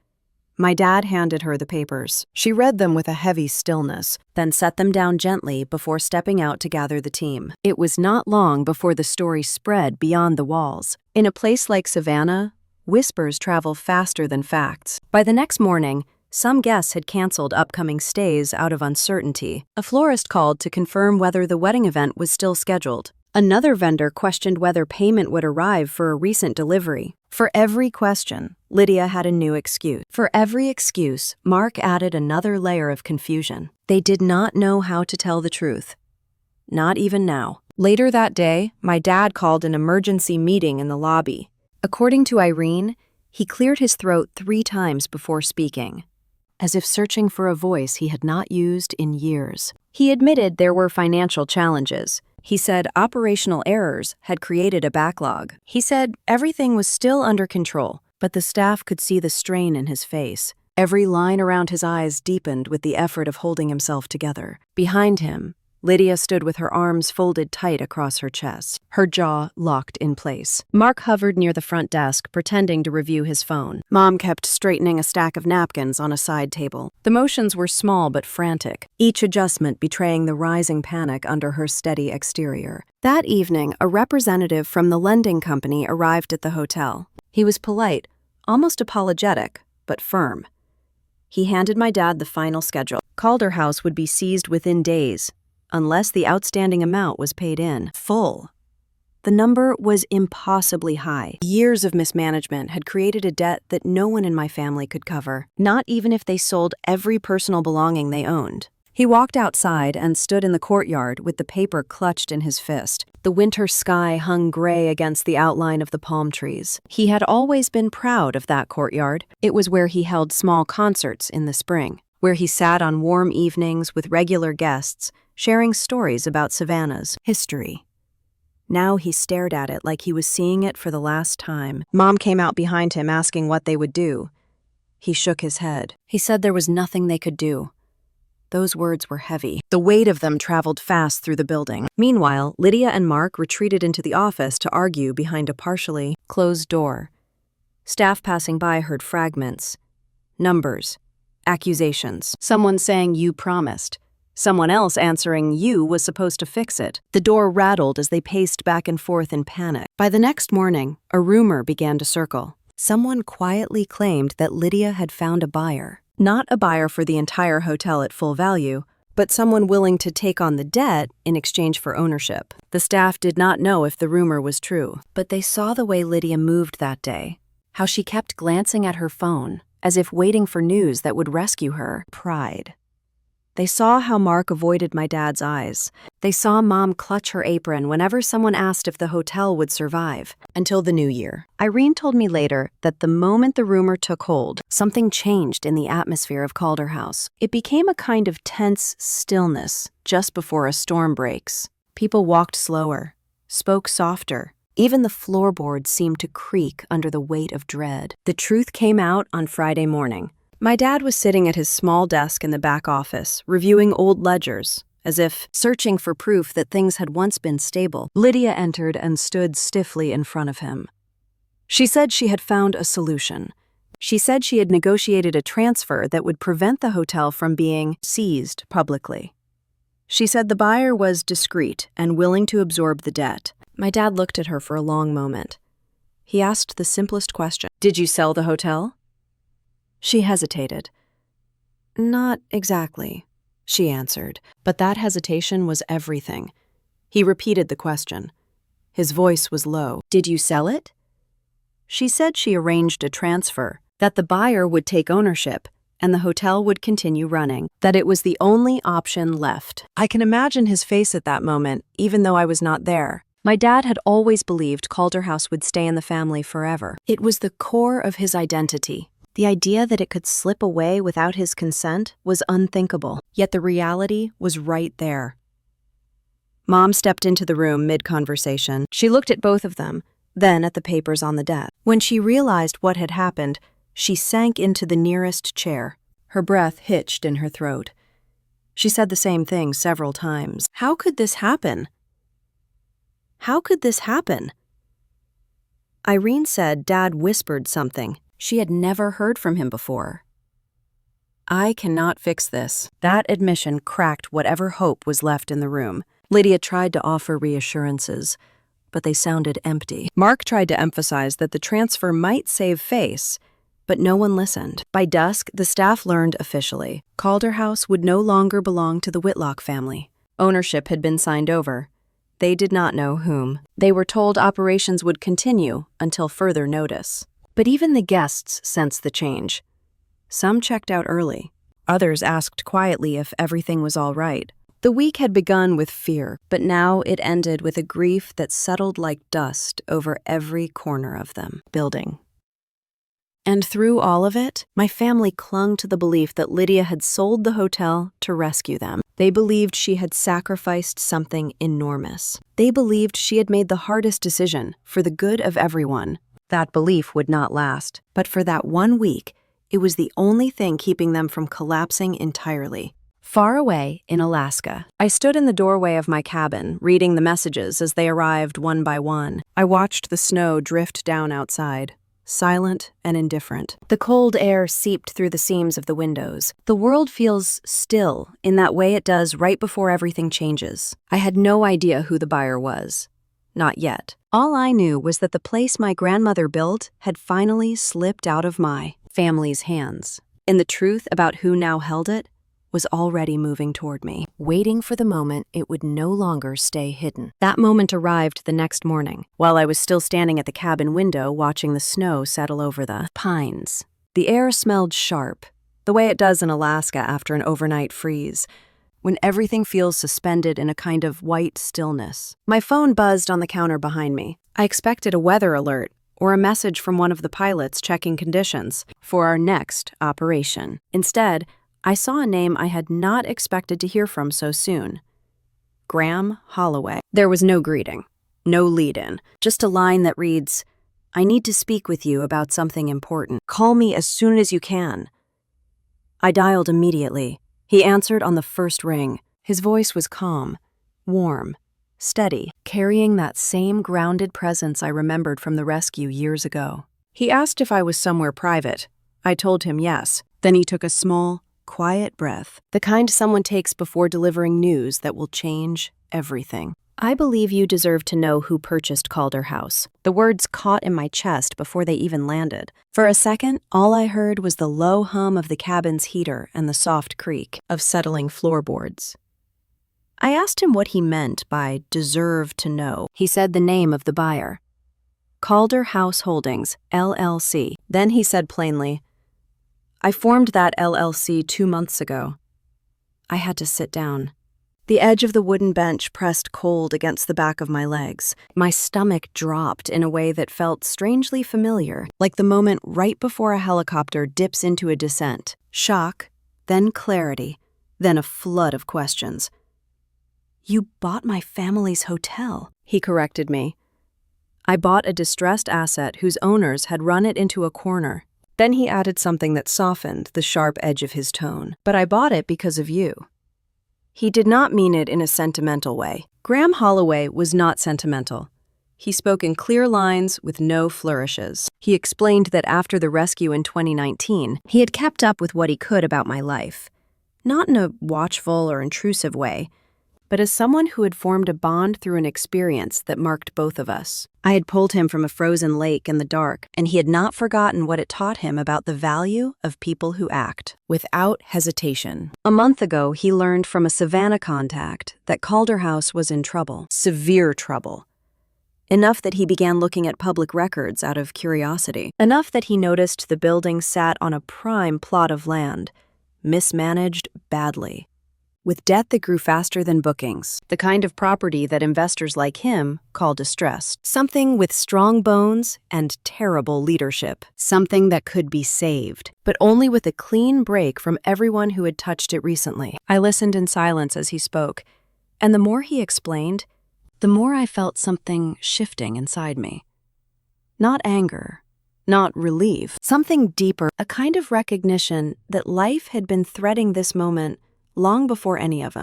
My dad handed her the papers. She read them with a heavy stillness, then set them down gently before stepping out to gather the team. It was not long before the story spread beyond the walls. In a place like Savannah, whispers travel faster than facts. By the next morning, some guests had canceled upcoming stays out of uncertainty. A florist called to confirm whether the wedding event was still scheduled. Another vendor questioned whether payment would arrive for a recent delivery. For every question, Lydia had a new excuse. For every excuse, Mark added another layer of confusion. They did not know how to tell the truth. Not even now. Later that day, my dad called an emergency meeting in the lobby. According to Irene, he cleared his throat 3 times before speaking, as if searching for a voice he had not used in years. He admitted there were financial challenges. He said operational errors had created a backlog. He said everything was still under control, but the staff could see the strain in his face. Every line around his eyes deepened with the effort of holding himself together. Behind him, Lydia stood with her arms folded tight across her chest, her jaw locked in place. Mark hovered near the front desk, pretending to review his phone. Mom kept straightening a stack of napkins on a side table. The motions were small but frantic, each adjustment betraying the rising panic under her steady exterior. That evening, a representative from the lending company arrived at the hotel. He was polite, almost apologetic, but firm. He handed my dad the final schedule. Calder House would be seized within days, unless the outstanding amount was paid in full. The number was impossibly high. Years of mismanagement had created a debt that no one in my family could cover, not even if they sold every personal belonging they owned. He walked outside and stood in the courtyard with the paper clutched in his fist. The winter sky hung gray against the outline of the palm trees. He had always been proud of that courtyard. It was where he held small concerts in the spring, where he sat on warm evenings with regular guests, sharing stories about Savannah's history. Now he stared at it like he was seeing it for the last time. Mom came out behind him asking what they would do. He shook his head. He said there was nothing they could do. Those words were heavy. The weight of them traveled fast through the building. Meanwhile, Lydia and Mark retreated into the office to argue behind a partially closed door. Staff passing by heard fragments. Numbers. Accusations. Someone saying you promised. Someone else answering you was supposed to fix it. The door rattled as they paced back and forth in panic. By the next morning, a rumor began to circle. Someone quietly claimed that Lydia had found a buyer. Not a buyer for the entire hotel at full value, but someone willing to take on the debt in exchange for ownership. The staff did not know if the rumor was true, but they saw the way Lydia moved that day, how she kept glancing at her phone, as if waiting for news that would rescue her. Pride. They saw how Mark avoided my dad's eyes. They saw Mom clutch her apron whenever someone asked if the hotel would survive. Until the new year. Irene told me later that the moment the rumor took hold, something changed in the atmosphere of Calder House. It became a kind of tense stillness just before a storm breaks. People walked slower, spoke softer. Even the floorboards seemed to creak under the weight of dread. The truth came out on Friday morning. My dad was sitting at his small desk in the back office, reviewing old ledgers, as if searching for proof that things had once been stable. Lydia entered and stood stiffly in front of him. She said she had found a solution. She said she had negotiated a transfer that would prevent the hotel from being seized publicly. She said the buyer was discreet and willing to absorb the debt. My dad looked at her for a long moment. He asked the simplest question. "Did you sell the hotel?" She hesitated. "Not exactly," she answered, but that hesitation was everything. He repeated the question. His voice was low. "Did you sell it?" She said she arranged a transfer, that the buyer would take ownership, and the hotel would continue running, that it was the only option left. I can imagine his face at that moment, even though I was not there. My dad had always believed Calder House would stay in the family forever. It was the core of his identity. The idea that it could slip away without his consent was unthinkable, yet the reality was right there. Mom stepped into the room mid-conversation. She looked at both of them, then at the papers on the desk. When she realized what had happened, she sank into the nearest chair. Her breath hitched in her throat. She said the same thing several times. How could this happen? How could this happen? Irene said Dad whispered something. She had never heard from him before. "I cannot fix this." That admission cracked whatever hope was left in the room. Lydia tried to offer reassurances, but they sounded empty. Mark tried to emphasize that the transfer might save face, but no one listened. By dusk, the staff learned officially. Calder House would no longer belong to the Whitlock family. Ownership had been signed over. They did not know whom. They were told operations would continue until further notice. But even the guests sensed the change. Some checked out early. Others asked quietly if everything was all right. The week had begun with fear, but now it ended with a grief that settled like dust over every corner of them building. And through all of it, my family clung to the belief that Lydia had sold the hotel to rescue them. They believed she had sacrificed something enormous. They believed she had made the hardest decision for the good of everyone. That belief would not last, but for that 1 week, it was the only thing keeping them from collapsing entirely. Far away in Alaska, I stood in the doorway of my cabin, reading the messages as they arrived one by one. I watched the snow drift down outside, silent and indifferent. The cold air seeped through the seams of the windows. The world feels still in that way it does right before everything changes. I had no idea who the buyer was. Not yet. All I knew was that the place my grandmother built had finally slipped out of my family's hands, and the truth about who now held it was already moving toward me, waiting for the moment it would no longer stay hidden. That moment arrived the next morning, while I was still standing at the cabin window watching the snow settle over the pines. The air smelled sharp, the way it does in Alaska after an overnight freeze, when everything feels suspended in a kind of white stillness. My phone buzzed on the counter behind me. I expected a weather alert or a message from one of the pilots checking conditions for our next operation. Instead, I saw a name I had not expected to hear from so soon. Graham Holloway. There was no greeting, no lead-in, just a line that reads, "I need to speak with you about something important. Call me as soon as you can." I dialed immediately. He answered on the first ring. His voice was calm, warm, steady, carrying that same grounded presence I remembered from the rescue years ago. He asked if I was somewhere private. I told him yes. Then he took a small, quiet breath, the kind someone takes before delivering news that will change everything. I believe you deserve to know who purchased Calder House. The words caught in my chest before they even landed. For a second, all I heard was the low hum of the cabin's heater and the soft creak of settling floorboards. I asked him what he meant by deserve to know. He said the name of the buyer. Calder House Holdings, LLC. Then he said plainly, I formed that LLC 2 months ago. I had to sit down. The edge of the wooden bench pressed cold against the back of my legs. My stomach dropped in a way that felt strangely familiar, like the moment right before a helicopter dips into a descent. Shock, then clarity, then a flood of questions. You bought my family's hotel, he corrected me. I bought a distressed asset whose owners had run it into a corner. Then he added something that softened the sharp edge of his tone. But I bought it because of you. He did not mean it in a sentimental way. Graham Holloway was not sentimental. He spoke in clear lines with no flourishes. He explained that after the rescue in 2019, he had kept up with what he could about my life. Not in a watchful or intrusive way, but as someone who had formed a bond through an experience that marked both of us. I had pulled him from a frozen lake in the dark, and he had not forgotten what it taught him about the value of people who act without hesitation. A month ago, he learned from a Savannah contact that Calder House was in trouble, severe trouble. Enough that he began looking at public records out of curiosity. Enough that he noticed the building sat on a prime plot of land, mismanaged badly, with debt that grew faster than bookings, the kind of property that investors like him call distressed. Something with strong bones and terrible leadership. Something that could be saved, but only with a clean break from everyone who had touched it recently. I listened in silence as he spoke, and the more he explained, the more I felt something shifting inside me. Not anger, not relief, something deeper, a kind of recognition that life had been threading this moment long before any of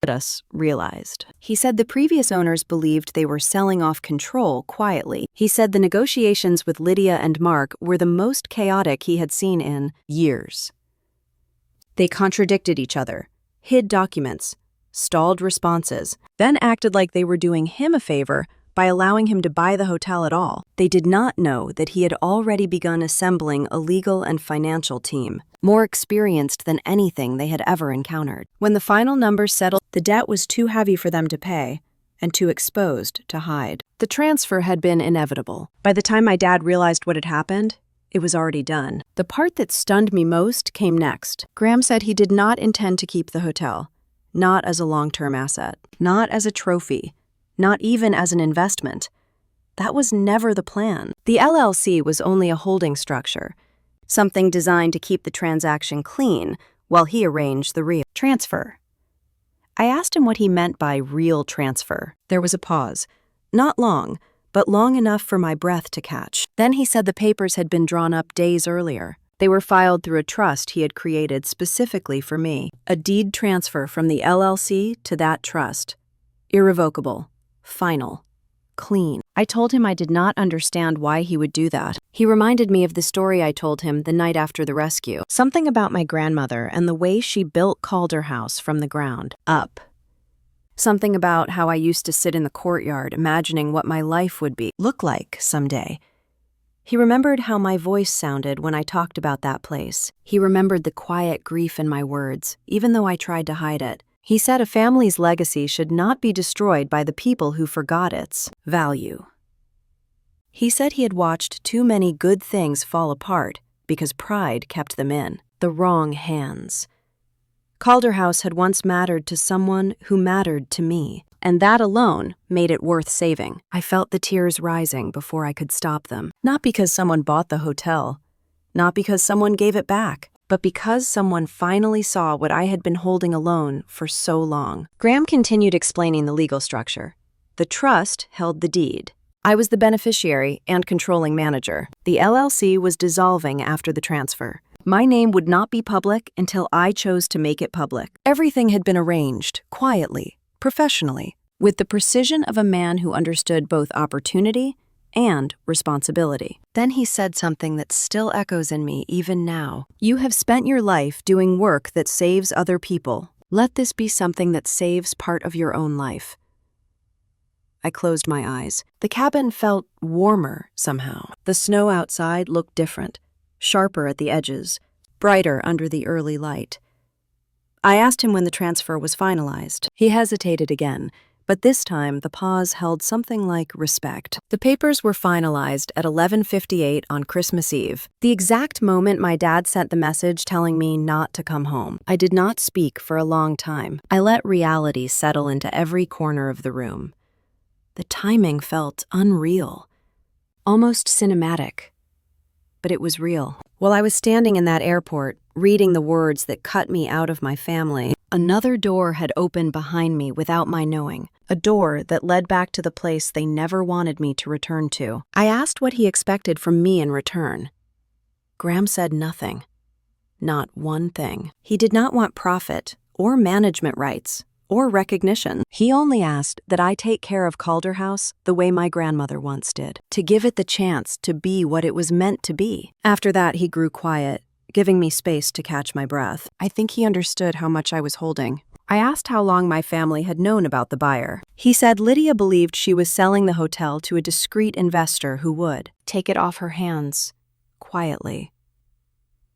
us realized. He said the previous owners believed they were selling off control quietly. He said the negotiations with Lydia and Mark were the most chaotic he had seen in years. They contradicted each other, hid documents, stalled responses, then acted like they were doing him a favor by allowing him to buy the hotel at all. They did not know that he had already begun assembling a legal and financial team, more experienced than anything they had ever encountered. When the final numbers settled, the debt was too heavy for them to pay and too exposed to hide. The transfer had been inevitable. By the time my dad realized what had happened, it was already done. The part that stunned me most came next. Graham said he did not intend to keep the hotel, not as a long-term asset, not as a trophy, not even as an investment. That was never the plan. The LLC was only a holding structure, something designed to keep the transaction clean while he arranged the real transfer. I asked him what he meant by real transfer. There was a pause. Not long, but long enough for my breath to catch. Then he said the papers had been drawn up days earlier. They were filed through a trust he had created specifically for me. A deed transfer from the LLC to that trust. Irrevocable. Final. Clean. I told him I did not understand why he would do that. He reminded me of the story I told him the night after the rescue. Something about my grandmother and the way she built Calder House from the ground up. Something about how I used to sit in the courtyard imagining what my life would look like someday. He remembered how my voice sounded when I talked about that place. He remembered the quiet grief in my words, even though I tried to hide it. He said a family's legacy should not be destroyed by the people who forgot its value. He said he had watched too many good things fall apart because pride kept them in the wrong hands. Calder House had once mattered to someone who mattered to me, and that alone made it worth saving. I felt the tears rising before I could stop them. Not because someone bought the hotel, not because someone gave it back, but because someone finally saw what I had been holding alone for so long. Graham continued explaining the legal structure. The trust held the deed. I was the beneficiary and controlling manager. The LLC was dissolving after the transfer. My name would not be public until I chose to make it public. Everything had been arranged, quietly, professionally, with the precision of a man who understood both opportunity and responsibility. Then he said something that still echoes in me even now. You have spent your life doing work that saves other people. Let this be something that saves part of your own life. I closed my eyes. The cabin felt warmer somehow. The snow outside looked different, sharper at the edges, brighter under the early light. I asked him when the transfer was finalized. He hesitated again, but this time the pause held something like respect. The papers were finalized at 11:58 on Christmas Eve, the exact moment my dad sent the message telling me not to come home. I did not speak for a long time. I let reality settle into every corner of the room. The timing felt unreal, almost cinematic, but it was real. While I was standing in that airport, reading the words that cut me out of my family, another door had opened behind me without my knowing, a door that led back to the place they never wanted me to return to. I asked what he expected from me in return. Graham said nothing. Not one thing. He did not want profit, or management rights, or recognition. He only asked that I take care of Calder House the way my grandmother once did, to give it the chance to be what it was meant to be. After that, he grew quiet, giving me space to catch my breath. I think he understood how much I was holding. I asked how long my family had known about the buyer. He said Lydia believed she was selling the hotel to a discreet investor who would take it off her hands, quietly.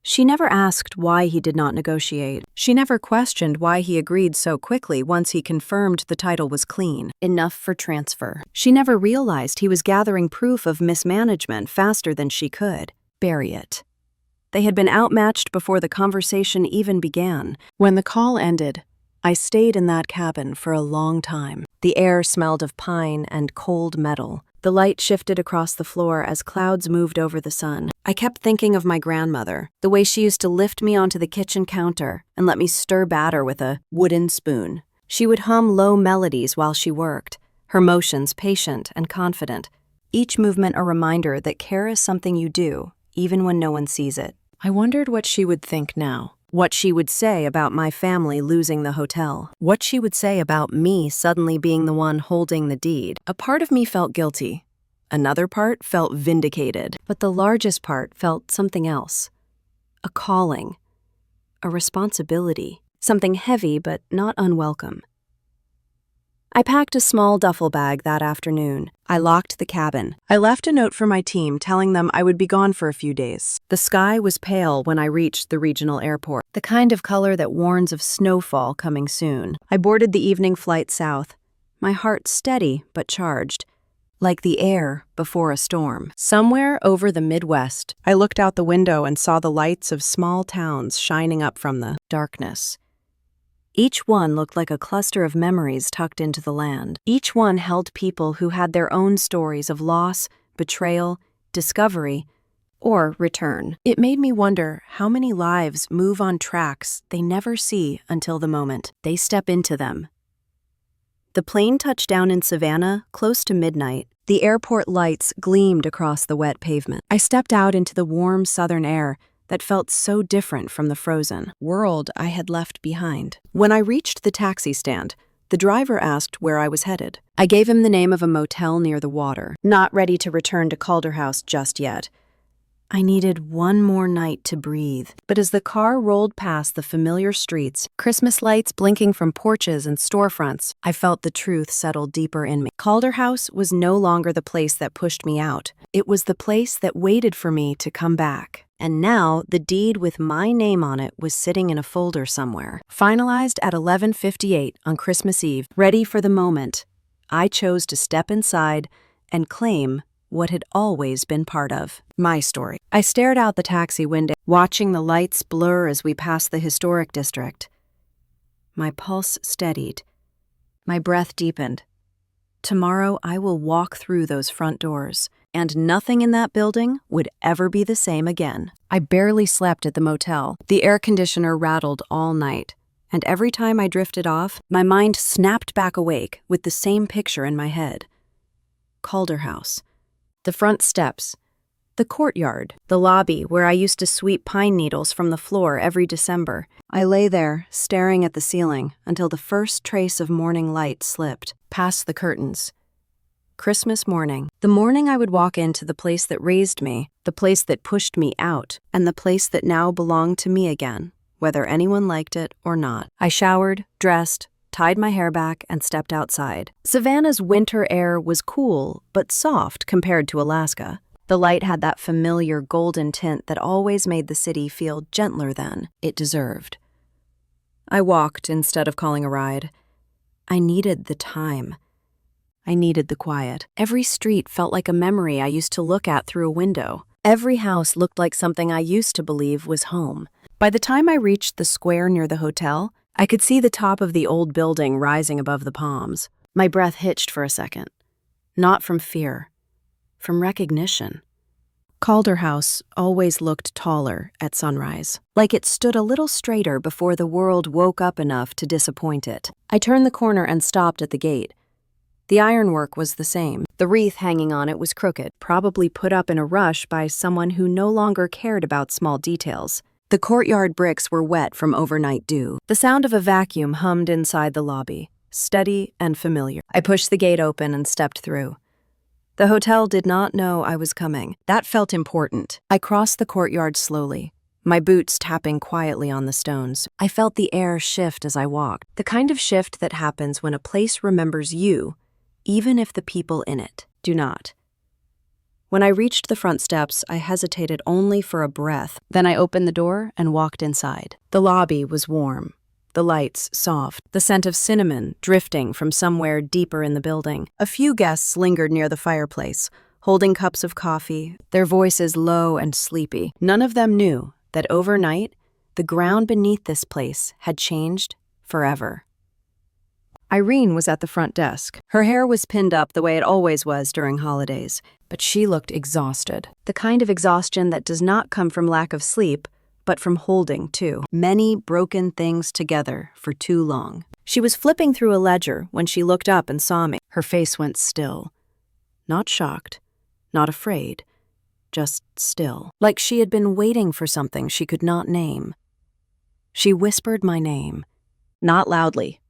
She never asked why he did not negotiate. She never questioned why he agreed so quickly once he confirmed the title was clean, enough for transfer. She never realized he was gathering proof of mismanagement faster than she could bury it. They had been outmatched before the conversation even began. When the call ended, I stayed in that cabin for a long time. The air smelled of pine and cold metal. The light shifted across the floor as clouds moved over the sun. I kept thinking of my grandmother, the way she used to lift me onto the kitchen counter and let me stir batter with a wooden spoon. She would hum low melodies while she worked, her motions patient and confident, each movement a reminder that care is something you do, even when no one sees it. I wondered what she would think now. What she would say about my family losing the hotel. What she would say about me suddenly being the one holding the deed. A part of me felt guilty. Another part felt vindicated. But the largest part felt something else. A calling. A responsibility. Something heavy but not unwelcome. I packed a small duffel bag that afternoon. I locked the cabin. I left a note for my team telling them I would be gone for a few days. The sky was pale when I reached the regional airport, the kind of color that warns of snowfall coming soon. I boarded the evening flight south, my heart steady but charged, like the air before a storm. Somewhere over the Midwest, I looked out the window and saw the lights of small towns shining up from the darkness. Each one looked like a cluster of memories tucked into the land. Each one held people who had their own stories of loss, betrayal, discovery, or return. It made me wonder how many lives move on tracks they never see until the moment they step into them. The plane touched down in Savannah close to midnight. The airport lights gleamed across the wet pavement. I stepped out into the warm southern air that felt so different from the frozen world I had left behind. When I reached the taxi stand, the driver asked where I was headed. I gave him the name of a motel near the water, not ready to return to Calder House just yet. I needed one more night to breathe. But as the car rolled past the familiar streets, Christmas lights blinking from porches and storefronts, I felt the truth settle deeper in me. Calder House was no longer the place that pushed me out. It was the place that waited for me to come back. And now, the deed with my name on it was sitting in a folder somewhere. Finalized at 11:58 on Christmas Eve, ready for the moment, I chose to step inside and claim what had always been part of my story. I stared out the taxi window, watching the lights blur as we passed the historic district. My pulse steadied. My breath deepened. Tomorrow I will walk through those front doors, and nothing in that building would ever be the same again. I barely slept at the motel. The air conditioner rattled all night, and every time I drifted off, my mind snapped back awake with the same picture in my head. Calder House. The front steps. The courtyard. The lobby where I used to sweep pine needles from the floor every December. I lay there, staring at the ceiling, until the first trace of morning light slipped past the curtains. Christmas morning. The morning I would walk into the place that raised me, the place that pushed me out, and the place that now belonged to me again, whether anyone liked it or not. I showered, dressed, tied my hair back, and stepped outside. Savannah's winter air was cool, but soft compared to Alaska. The light had that familiar golden tint that always made the city feel gentler than it deserved. I walked instead of calling a ride. I needed the time. I needed the quiet. Every street felt like a memory I used to look at through a window. Every house looked like something I used to believe was home. By the time I reached the square near the hotel, I could see the top of the old building rising above the palms. My breath hitched for a second. Not from fear, from recognition. Calder House always looked taller at sunrise, like it stood a little straighter before the world woke up enough to disappoint it. I turned the corner and stopped at the gate. The ironwork was the same. The wreath hanging on it was crooked, probably put up in a rush by someone who no longer cared about small details. The courtyard bricks were wet from overnight dew. The sound of a vacuum hummed inside the lobby, steady and familiar. I pushed the gate open and stepped through. The hotel did not know I was coming. That felt important. I crossed the courtyard slowly, my boots tapping quietly on the stones. I felt the air shift as I walked, the kind of shift that happens when a place remembers you, even if the people in it do not. When I reached the front steps, I hesitated only for a breath. Then I opened the door and walked inside. The lobby was warm, the lights soft, the scent of cinnamon drifting from somewhere deeper in the building. A few guests lingered near the fireplace, holding cups of coffee, their voices low and sleepy. None of them knew that overnight, the ground beneath this place had changed forever. Irene was at the front desk. Her hair was pinned up the way it always was during holidays, but she looked exhausted. The kind of exhaustion that does not come from lack of sleep, but from holding too many broken things together for too long. She was flipping through a ledger when she looked up and saw me. Her face went still. Not shocked, not afraid, just still, like she had been waiting for something she could not name. She whispered my name, not loudly,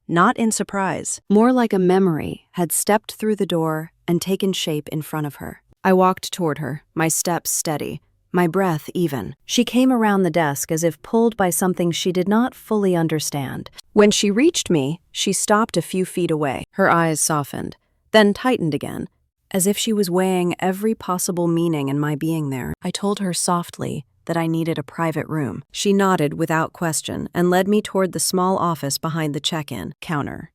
not in surprise, more like a memory had stepped through the door and taken shape in front of her. I walked toward her, my steps steady, my breath even. She came around the desk as if pulled by something she did not fully understand. When she reached me, she stopped a few feet away. Her eyes softened, then tightened again, as if she was weighing every possible meaning in my being there. I told her softly that I needed a private room. She nodded without question and led me toward the small office behind the check-in counter.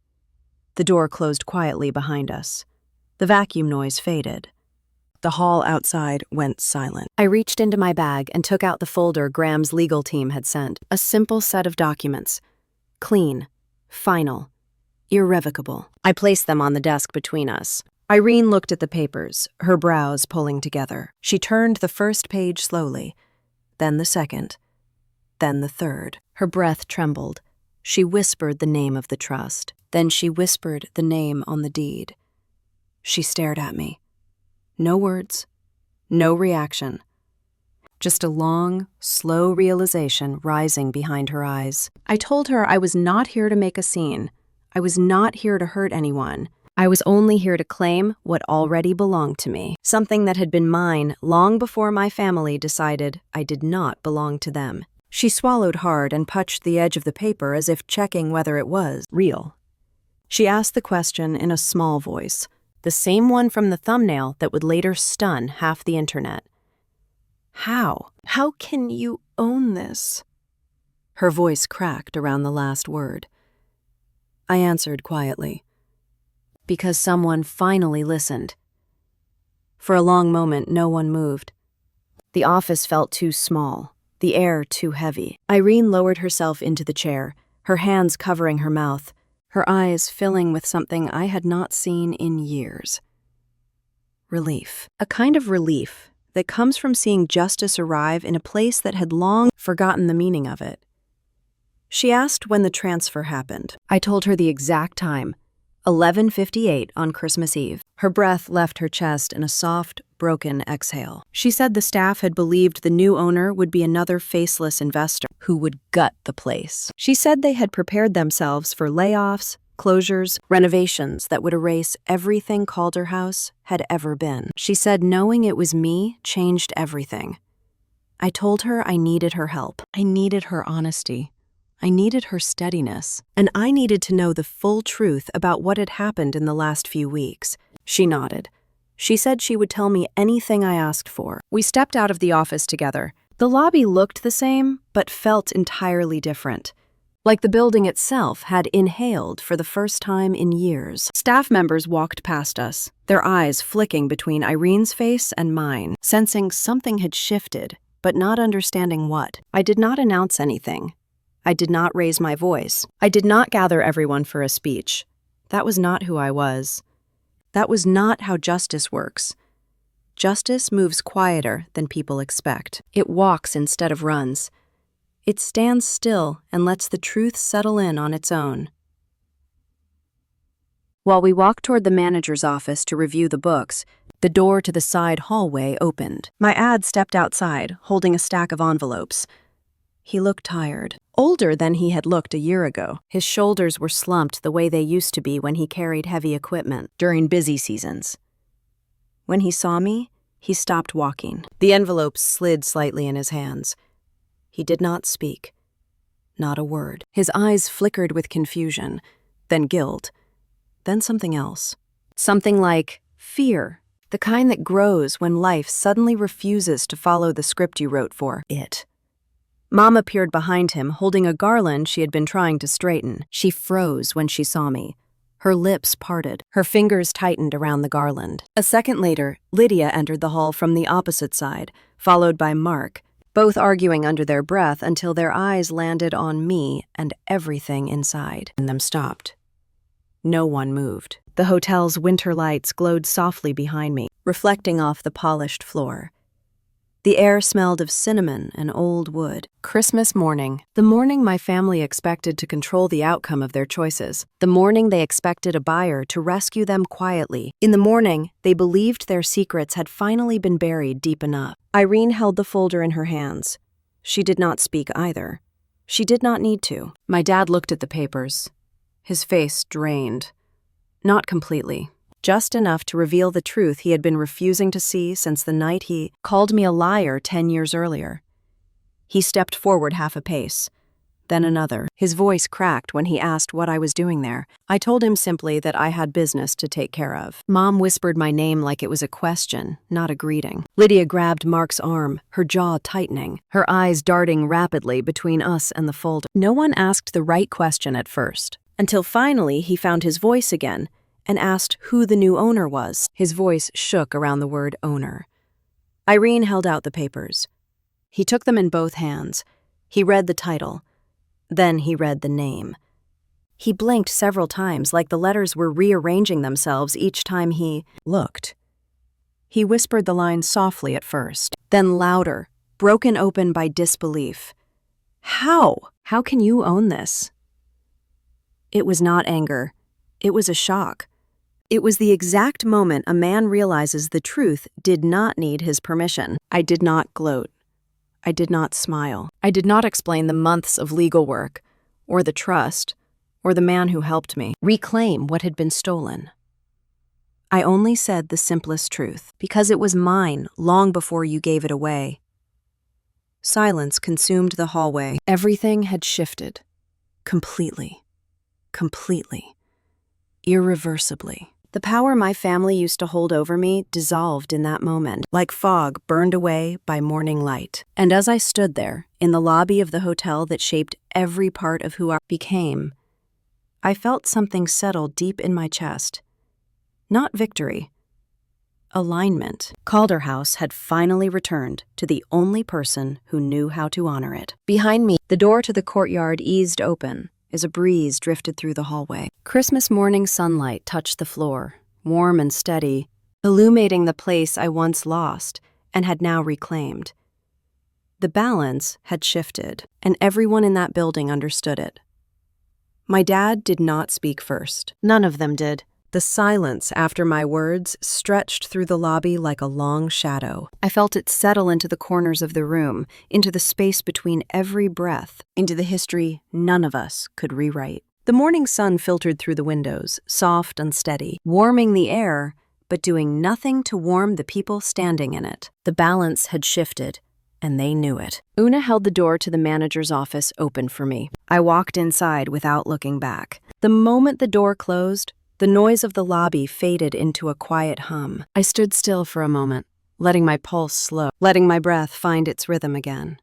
The door closed quietly behind us. The vacuum noise faded. The hall outside went silent. I reached into my bag and took out the folder Graham's legal team had sent. A simple set of documents. Clean, final, irrevocable. I placed them on the desk between us. Irene looked at the papers, her brows pulling together. She turned the first page slowly, then the second, then the third. Her breath trembled. She whispered the name of the trust. Then she whispered the name on the deed. She stared at me. No words, no reaction. Just a long, slow realization rising behind her eyes. I told her I was not here to make a scene. I was not here to hurt anyone. I was only here to claim what already belonged to me, something that had been mine long before my family decided I did not belong to them. She swallowed hard and punched the edge of the paper as if checking whether it was real. She asked the question in a small voice, the same one from the thumbnail that would later stun half the internet. How? How can you own this? Her voice cracked around the last word. I answered quietly. Because someone finally listened. For a long moment, no one moved. The office felt too small, the air too heavy. Irene lowered herself into the chair, her hands covering her mouth, her eyes filling with something I had not seen in years. Relief. A kind of relief that comes from seeing justice arrive in a place that had long forgotten the meaning of it. She asked when the transfer happened. I told her the exact time, 11:58 on Christmas Eve. Her breath left her chest in a soft, broken exhale. She said the staff had believed the new owner would be another faceless investor who would gut the place. She said they had prepared themselves for layoffs, closures, renovations that would erase everything Calder House had ever been. She said knowing it was me changed everything. I told her I needed her help. I needed her honesty. I needed her steadiness. And I needed to know the full truth about what had happened in the last few weeks. She nodded. She said she would tell me anything I asked for. We stepped out of the office together. The lobby looked the same, but felt entirely different. Like the building itself had inhaled for the first time in years. Staff members walked past us, their eyes flicking between Irene's face and mine, sensing something had shifted, but not understanding what. I did not announce anything. I did not raise my voice. I did not gather everyone for a speech. That was not who I was. That was not how justice works. Justice moves quieter than people expect. It walks instead of runs. It stands still and lets the truth settle in on its own. While we walked toward the manager's office to review the books, the door to the side hallway opened. My ad stepped outside, holding a stack of envelopes. He looked tired, older than he had looked a year ago. His shoulders were slumped the way they used to be when he carried heavy equipment during busy seasons. When he saw me, he stopped walking. The envelopes slid slightly in his hands. He did not speak. Not a word. His eyes flickered with confusion, then guilt, then something else. Something like fear, the kind that grows when life suddenly refuses to follow the script you wrote for it. Mom appeared behind him, holding a garland she had been trying to straighten. She froze when she saw me. Her lips parted. Her fingers tightened around the garland. A second later, Lydia entered the hall from the opposite side, followed by Mark, both arguing under their breath until their eyes landed on me and everything inside. And them stopped. No one moved. The hotel's winter lights glowed softly behind me, reflecting off the polished floor. The air smelled of cinnamon and old wood. Christmas morning. The morning my family expected to control the outcome of their choices. The morning they expected a buyer to rescue them quietly. In the morning, they believed their secrets had finally been buried deep enough. Irene held the folder in her hands. She did not speak either. She did not need to. My dad looked at the papers. His face drained. Not completely. Just enough to reveal the truth he had been refusing to see since the night he called me a liar 10 years earlier. He stepped forward half a pace, then another. His voice cracked when he asked what I was doing there. I told him simply that I had business to take care of. Mom whispered my name like it was a question, not a greeting. Lydia grabbed Mark's arm, her jaw tightening, her eyes darting rapidly between us and the folder. No one asked the right question at first, until finally he found his voice again and asked who the new owner was. His voice shook around the word owner. Irene held out the papers. He took them in both hands. He read the title. Then he read the name. He blinked several times like the letters were rearranging themselves each time he looked. He whispered the line softly at first, then louder, broken open by disbelief. How? How can you own this? It was not anger. It was a shock. It was the exact moment a man realizes the truth did not need his permission. I did not gloat. I did not smile. I did not explain the months of legal work, or the trust, or the man who helped me reclaim what had been stolen. I only said the simplest truth, because it was mine long before you gave it away. Silence consumed the hallway. Everything had shifted. Completely. Irreversibly. The power my family used to hold over me dissolved in that moment, like fog burned away by morning light. And as I stood there, in the lobby of the hotel that shaped every part of who I became, I felt something settle deep in my chest. Not victory. Alignment. Calder House had finally returned to the only person who knew how to honor it. Behind me, the door to the courtyard eased open as a breeze drifted through the hallway. Christmas morning sunlight touched the floor, warm and steady, illuminating the place I once lost and had now reclaimed. The balance had shifted, and everyone in that building understood it. My dad did not speak first. None of them did. The silence after my words stretched through the lobby like a long shadow. I felt it settle into the corners of the room, into the space between every breath, into the history none of us could rewrite. The morning sun filtered through the windows, soft and steady, warming the air, but doing nothing to warm the people standing in it. The balance had shifted, and they knew it. Una held the door to the manager's office open for me. I walked inside without looking back. The moment the door closed, the noise of the lobby faded into a quiet hum. I stood still for a moment, letting my pulse slow, letting my breath find its rhythm again.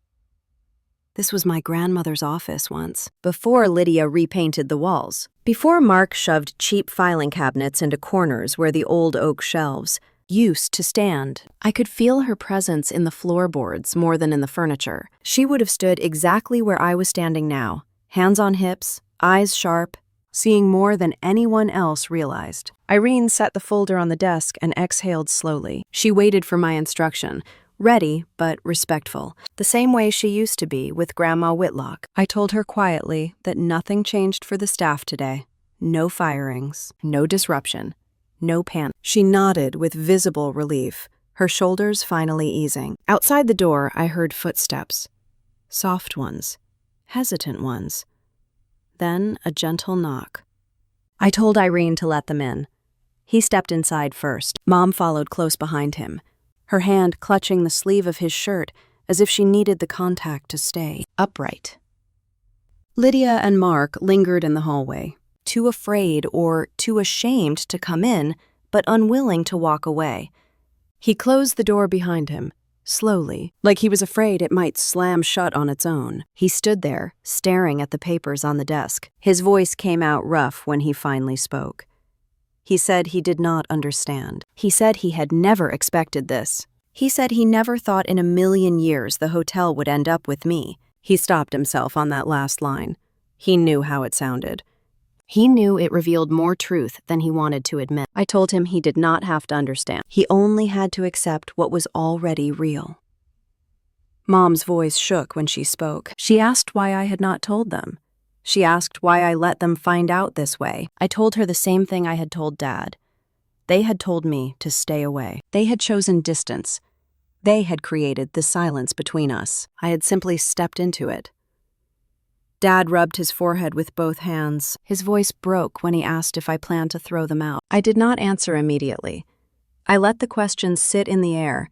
This was my grandmother's office once, before Lydia repainted the walls, before Mark shoved cheap filing cabinets into corners where the old oak shelves used to stand. I could feel her presence in the floorboards more than in the furniture. She would have stood exactly where I was standing now, hands on hips, eyes sharp, seeing more than anyone else realized. Irene set the folder on the desk and exhaled slowly. She waited for my instruction, ready but respectful, the same way she used to be with Grandma Whitlock. I told her quietly that nothing changed for the staff today. No firings, no disruption, no panic. She nodded with visible relief, her shoulders finally easing. Outside the door, I heard footsteps. Soft ones, hesitant ones. Then a gentle knock. I told Irene to let them in. He stepped inside first. Mom followed close behind him, her hand clutching the sleeve of his shirt as if she needed the contact to stay upright. Lydia and Mark lingered in the hallway, too afraid or too ashamed to come in, but unwilling to walk away. He closed the door behind him, slowly, like he was afraid it might slam shut on its own. He stood there, staring at the papers on the desk. His voice came out rough when he finally spoke. He said he did not understand. He said he had never expected this. He said he never thought in a million years the hotel would end up with me. He stopped himself on that last line. He knew how it sounded. He knew it revealed more truth than he wanted to admit. I told him he did not have to understand. He only had to accept what was already real. Mom's voice shook when she spoke. She asked why I had not told them. She asked why I let them find out this way. I told her the same thing I had told Dad. They had told me to stay away. They had chosen distance. They had created the silence between us. I had simply stepped into it. Dad rubbed his forehead with both hands. His voice broke when he asked if I planned to throw them out. I did not answer immediately. I let the questions sit in the air,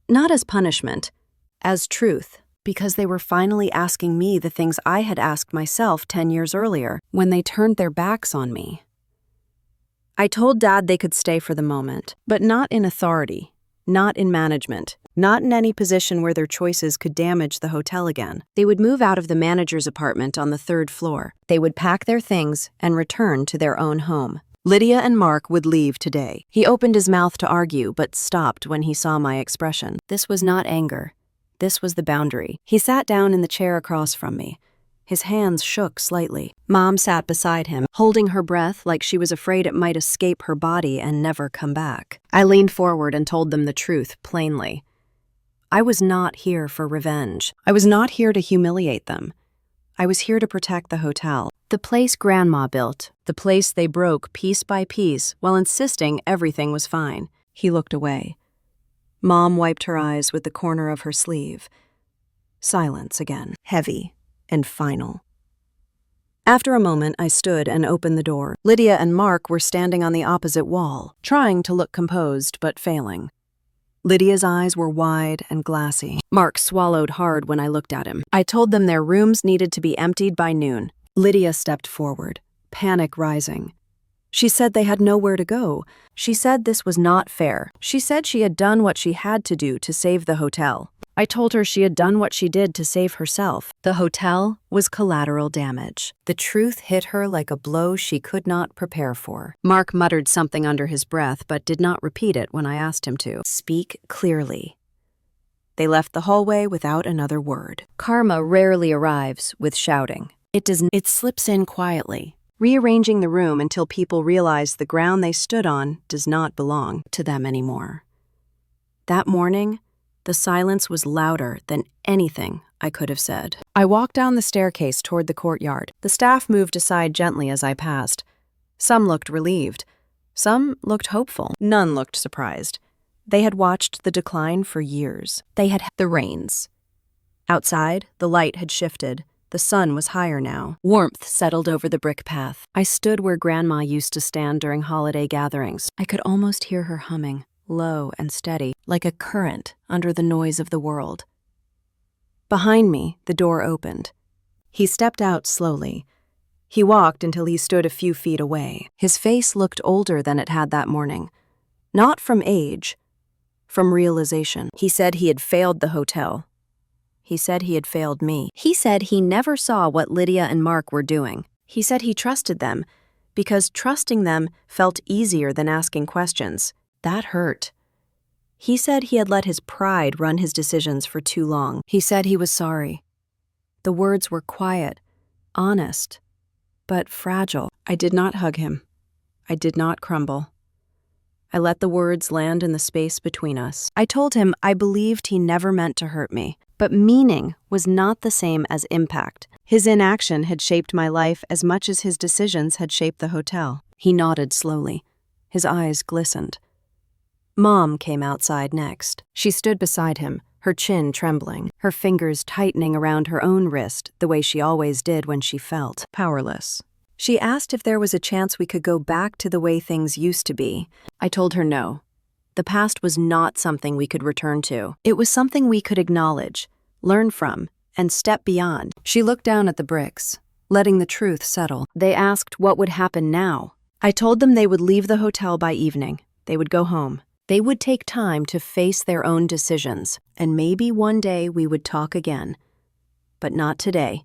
not as punishment, as truth. Because they were finally asking me the things I had asked myself 10 years earlier, when they turned their backs on me. I told Dad they could stay for the moment, but not in authority, not in management, not in any position where their choices could damage the hotel again. They would move out of the manager's apartment on the 3rd floor. They would pack their things and return to their own home. Lydia and Mark would leave today. He opened his mouth to argue, but stopped when he saw my expression. This was not anger. This was the boundary. He sat down in the chair across from me. His hands shook slightly. Mom sat beside him, holding her breath like she was afraid it might escape her body and never come back. I leaned forward and told them the truth plainly. I was not here for revenge. I was not here to humiliate them. I was here to protect the hotel, the place Grandma built, the place they broke piece by piece while insisting everything was fine. He looked away. Mom wiped her eyes with the corner of her sleeve. Silence again, heavy and final. After a moment, I stood and opened the door. Lydia and Mark were standing on the opposite wall, trying to look composed but failing. Lydia's eyes were wide and glassy. Mark swallowed hard when I looked at him. I told them their rooms needed to be emptied by noon. Lydia stepped forward, panic rising. She said they had nowhere to go. She said this was not fair. She said she had done what she had to do to save the hotel. I told her she had done what she did to save herself. The hotel was collateral damage. The truth hit her like a blow she could not prepare for. Mark muttered something under his breath but did not repeat it when I asked him to. Speak clearly. They left the hallway without another word. Karma rarely arrives with shouting. It slips in quietly, rearranging the room until people realize the ground they stood on does not belong to them anymore. That morning, the silence was louder than anything I could have said. I walked down the staircase toward the courtyard. The staff moved aside gently as I passed. Some looked relieved. Some looked hopeful. None looked surprised. They had watched the decline for years. They had the reins. Outside, the light had shifted. The sun was higher now. Warmth settled over the brick path. I stood where Grandma used to stand during holiday gatherings. I could almost hear her humming, low and steady, like a current under the noise of the world. Behind me, the door opened. He stepped out slowly. He walked until he stood a few feet away. His face looked older than it had that morning. Not from age, from realization. He said he had failed the hotel. He said he had failed me. He said he never saw what Lydia and Mark were doing. He said he trusted them because trusting them felt easier than asking questions. That hurt. He said he had let his pride run his decisions for too long. He said he was sorry. The words were quiet, honest, but fragile. I did not hug him. I did not crumble. I let the words land in the space between us. I told him I believed he never meant to hurt me. But meaning was not the same as impact. His inaction had shaped my life as much as his decisions had shaped the hotel. He nodded slowly. His eyes glistened. Mom came outside next. She stood beside him, her chin trembling, her fingers tightening around her own wrist the way she always did when she felt powerless. She asked if there was a chance we could go back to the way things used to be. I told her no. The past was not something we could return to. It was something we could acknowledge, learn from, and step beyond. She looked down at the bricks, letting the truth settle. They asked what would happen now. I told them they would leave the hotel by evening. They would go home. They would take time to face their own decisions, and maybe one day we would talk again. But not today.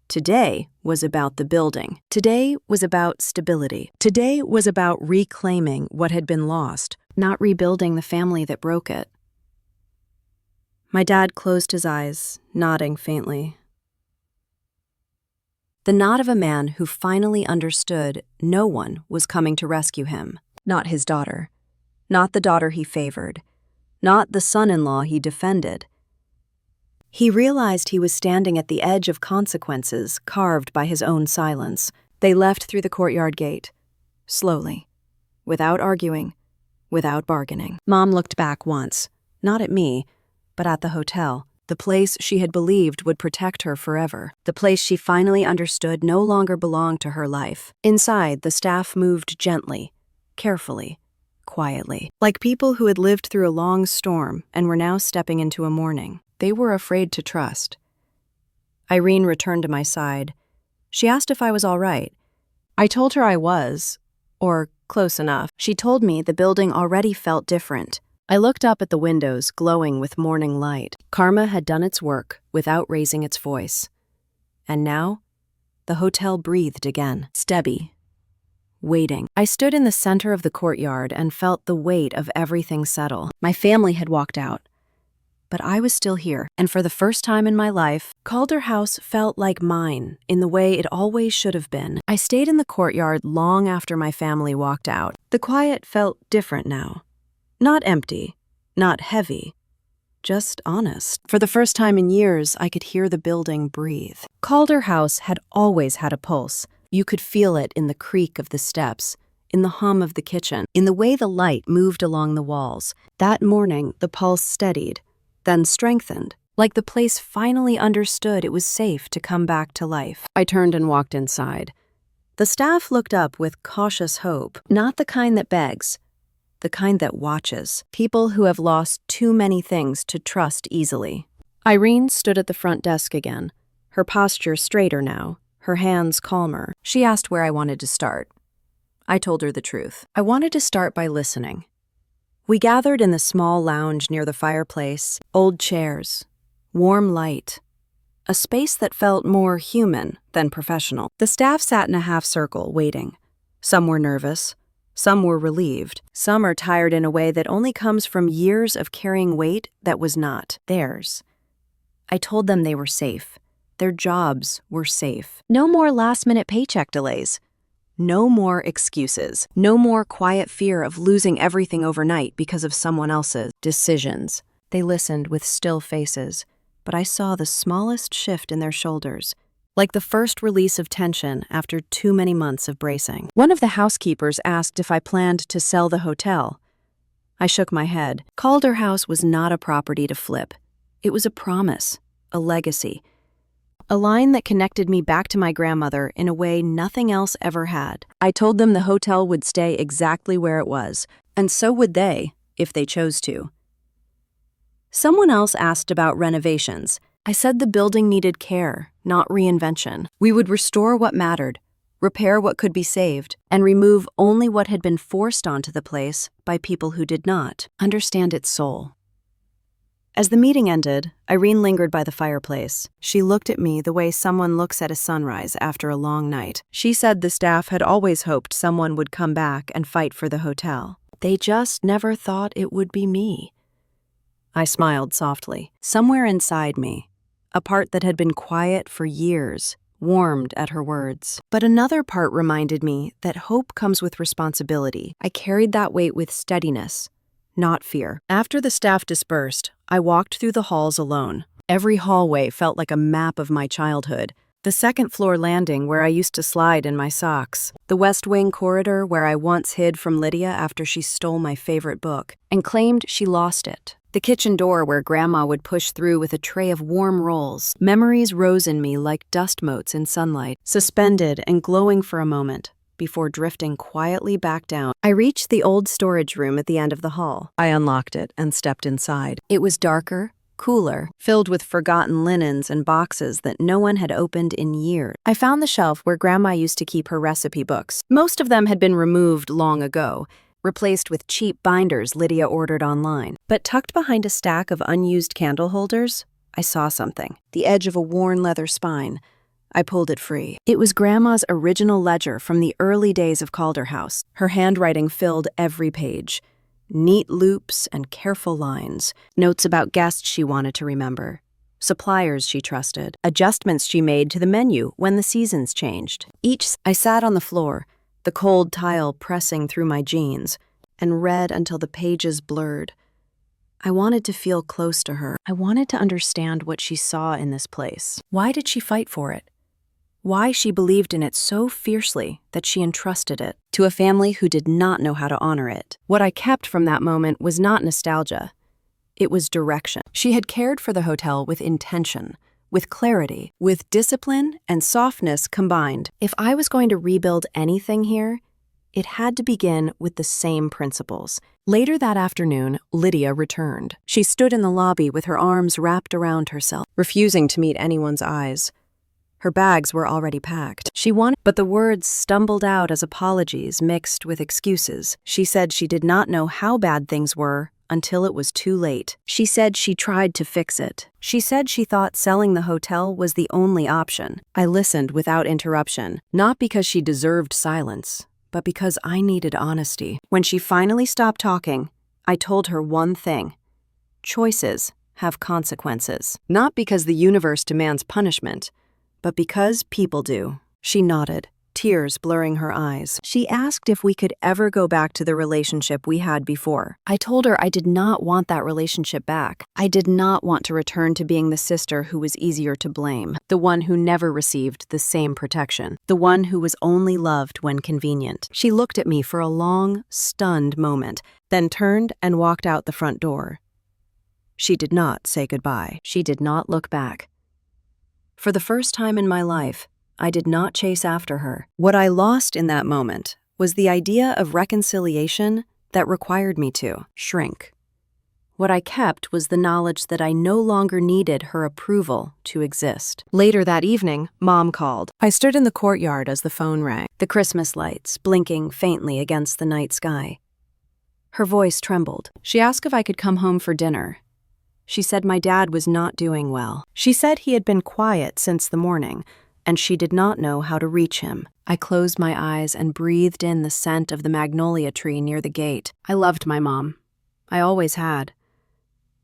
Today was about the building. Today was about stability. Today was about reclaiming what had been lost, not rebuilding the family that broke it. My dad closed his eyes, nodding faintly. The nod of a man who finally understood no one was coming to rescue him. Not his daughter. Not the daughter he favored. Not the son-in-law he defended. He realized he was standing at the edge of consequences carved by his own silence. They left through the courtyard gate, slowly, without arguing, without bargaining. Mom looked back once, not at me, but at the hotel, the place she had believed would protect her forever, the place she finally understood no longer belonged to her life. Inside, the staff moved gently, carefully, quietly, like people who had lived through a long storm and were now stepping into a morning. They were afraid to trust. Irene returned to my side. She asked if I was all right. I told her I was, or close enough. She told me the building already felt different. I looked up at the windows glowing with morning light. Karma had done its work without raising its voice. And now, the hotel breathed again, steady, waiting. I stood in the center of the courtyard and felt the weight of everything settle. My family had walked out. But I was still here, and for the first time in my life, Calder House felt like mine in the way it always should have been. I stayed in the courtyard long after my family walked out. The quiet felt different now. Not empty, not heavy, just honest. For the first time in years, I could hear the building breathe. Calder House had always had a pulse. You could feel it in the creak of the steps, in the hum of the kitchen, in the way the light moved along the walls. That morning, the pulse steadied, then strengthened, like the place finally understood it was safe to come back to life. I turned and walked inside. The staff looked up with cautious hope, not the kind that begs, the kind that watches. People who have lost too many things to trust easily. Irene stood at the front desk again, her posture straighter now, her hands calmer. She asked where I wanted to start. I told her the truth. I wanted to start by listening. We gathered in the small lounge near the fireplace, old chairs, warm light, a space that felt more human than professional. The staff sat in a half circle, waiting. Some were nervous, some were relieved, some are tired in a way that only comes from years of carrying weight that was not theirs. I told them they were safe. Their jobs were safe. No more last-minute paycheck delays. No more excuses. No more quiet fear of losing everything overnight because of someone else's decisions. They listened with still faces, but I saw the smallest shift in their shoulders, like the first release of tension after too many months of bracing. One of the housekeepers asked if I planned to sell the hotel. I shook my head. Calder House was not a property to flip. It was a promise, a legacy. a line that connected me back to my grandmother in a way nothing else ever had. I told them the hotel would stay exactly where it was, and so would they, if they chose to. Someone else asked about renovations. I said the building needed care, not reinvention. We would restore what mattered, repair what could be saved, and remove only what had been forced onto the place by people who did not understand its soul. As the meeting ended, Irene lingered by the fireplace. She looked at me the way someone looks at a sunrise after a long night. She said the staff had always hoped someone would come back and fight for the hotel. They just never thought it would be me. I smiled softly. Somewhere inside me, a part that had been quiet for years, warmed at her words. But another part reminded me that hope comes with responsibility. I carried that weight with steadiness, not fear. After the staff dispersed, I walked through the halls alone. Every hallway felt like a map of my childhood. The second-floor landing where I used to slide in my socks. The West Wing corridor where I once hid from Lydia after she stole my favorite book and claimed she lost it. The kitchen door where Grandma would push through with a tray of warm rolls. Memories rose in me like dust motes in sunlight, suspended and glowing for a moment, before drifting quietly back down. I reached the old storage room at the end of the hall. I unlocked it and stepped inside. It was darker, cooler, filled with forgotten linens and boxes that no one had opened in years. I found the shelf where Grandma used to keep her recipe books. Most of them had been removed long ago, replaced with cheap binders Lydia ordered online. But tucked behind a stack of unused candle holders, I saw something. The edge of a worn leather spine. I pulled it free. It was Grandma's original ledger from the early days of Calder House. Her handwriting filled every page. Neat loops and careful lines. Notes about guests she wanted to remember. Suppliers she trusted. Adjustments she made to the menu when the seasons changed. I sat on the floor, the cold tile pressing through my jeans, and read until the pages blurred. I wanted to feel close to her. I wanted to understand what she saw in this place. Why did she fight for it? Why she believed in it so fiercely that she entrusted it to a family who did not know how to honor it. What I kept from that moment was not nostalgia. It was direction. She had cared for the hotel with intention, with clarity, with discipline and softness combined. If I was going to rebuild anything here, it had to begin with the same principles. Later that afternoon, Lydia returned. She stood in the lobby with her arms wrapped around herself, refusing to meet anyone's eyes. Her bags were already packed. But the words stumbled out as apologies mixed with excuses. She said she did not know how bad things were until it was too late. She said she tried to fix it. She said she thought selling the hotel was the only option. I listened without interruption, not because she deserved silence, but because I needed honesty. When she finally stopped talking, I told her one thing. Choices have consequences. Not because the universe demands punishment, but because people do. She nodded, tears blurring her eyes. She asked if we could ever go back to the relationship we had before. I told her I did not want that relationship back. I did not want to return to being the sister who was easier to blame, the one who never received the same protection, the one who was only loved when convenient. She looked at me for a long, stunned moment, then turned and walked out the front door. She did not say goodbye. She did not look back. For the first time in my life, I did not chase after her. What I lost in that moment was the idea of reconciliation that required me to shrink. What I kept was the knowledge that I no longer needed her approval to exist. Later that evening, Mom called. I stood in the courtyard as the phone rang, the Christmas lights blinking faintly against the night sky. Her voice trembled. She asked if I could come home for dinner. She said my dad was not doing well. She said he had been quiet since the morning, and she did not know how to reach him. I closed my eyes and breathed in the scent of the magnolia tree near the gate. I loved my mom. I always had.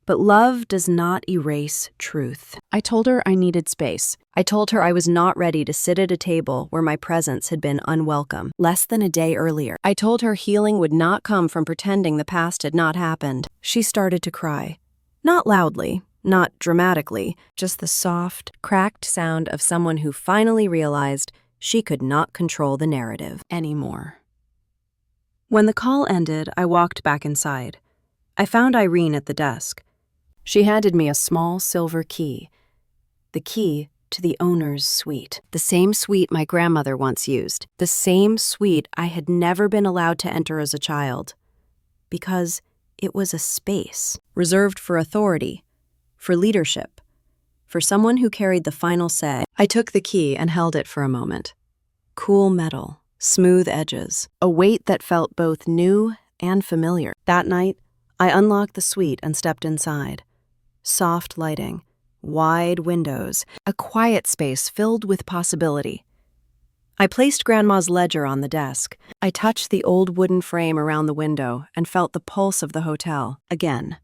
But love does not erase truth. I told her I needed space. I told her I was not ready to sit at a table where my presence had been unwelcome, less than a day earlier. I told her healing would not come from pretending the past had not happened. She started to cry. Not loudly, not dramatically, just the soft, cracked sound of someone who finally realized she could not control the narrative anymore. When the call ended, I walked back inside. I found Irene at the desk. She handed me a small silver key, the key to the owner's suite. The same suite my grandmother once used. The same suite I had never been allowed to enter as a child. Because it was a space reserved for authority, for leadership, for someone who carried the final say. I took the key and held it for a moment. Cool metal, smooth edges, a weight that felt both new and familiar. That night, I unlocked the suite and stepped inside. Soft lighting, wide windows, a quiet space filled with possibility. I placed Grandma's ledger on the desk. I touched the old wooden frame around the window and felt the pulse of the hotel again.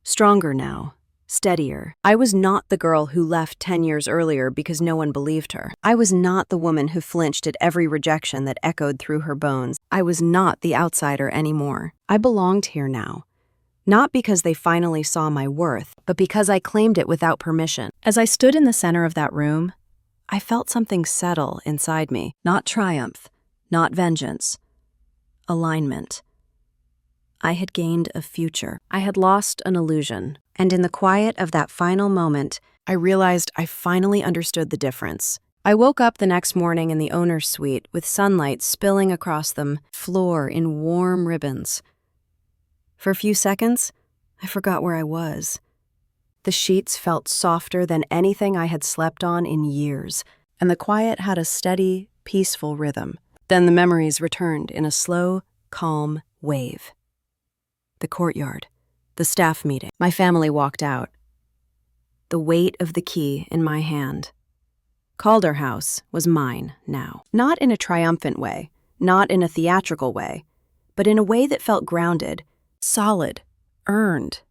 Stronger now, steadier. I was not the girl who left 10 years earlier because no one believed her. I was not the woman who flinched at every rejection that echoed through her bones. I was not the outsider anymore. I belonged here now. Not because they finally saw my worth, but because I claimed it without permission. As I stood in the center of that room, I felt something settle inside me. Not triumph, not vengeance. Alignment. I had gained a future. I had lost an illusion. And in the quiet of that final moment, I realized I finally understood the difference. I woke up the next morning in the owner's suite with sunlight spilling across the floor in warm ribbons. For a few seconds, I forgot where I was. The sheets felt softer than anything I had slept on in years, and the quiet had a steady, peaceful rhythm. Then the memories returned in a slow, calm wave. The courtyard, the staff meeting. My family walked out. The weight of the key in my hand. Calder House was mine now. Not in a triumphant way, not in a theatrical way, but in a way that felt grounded, solid, earned.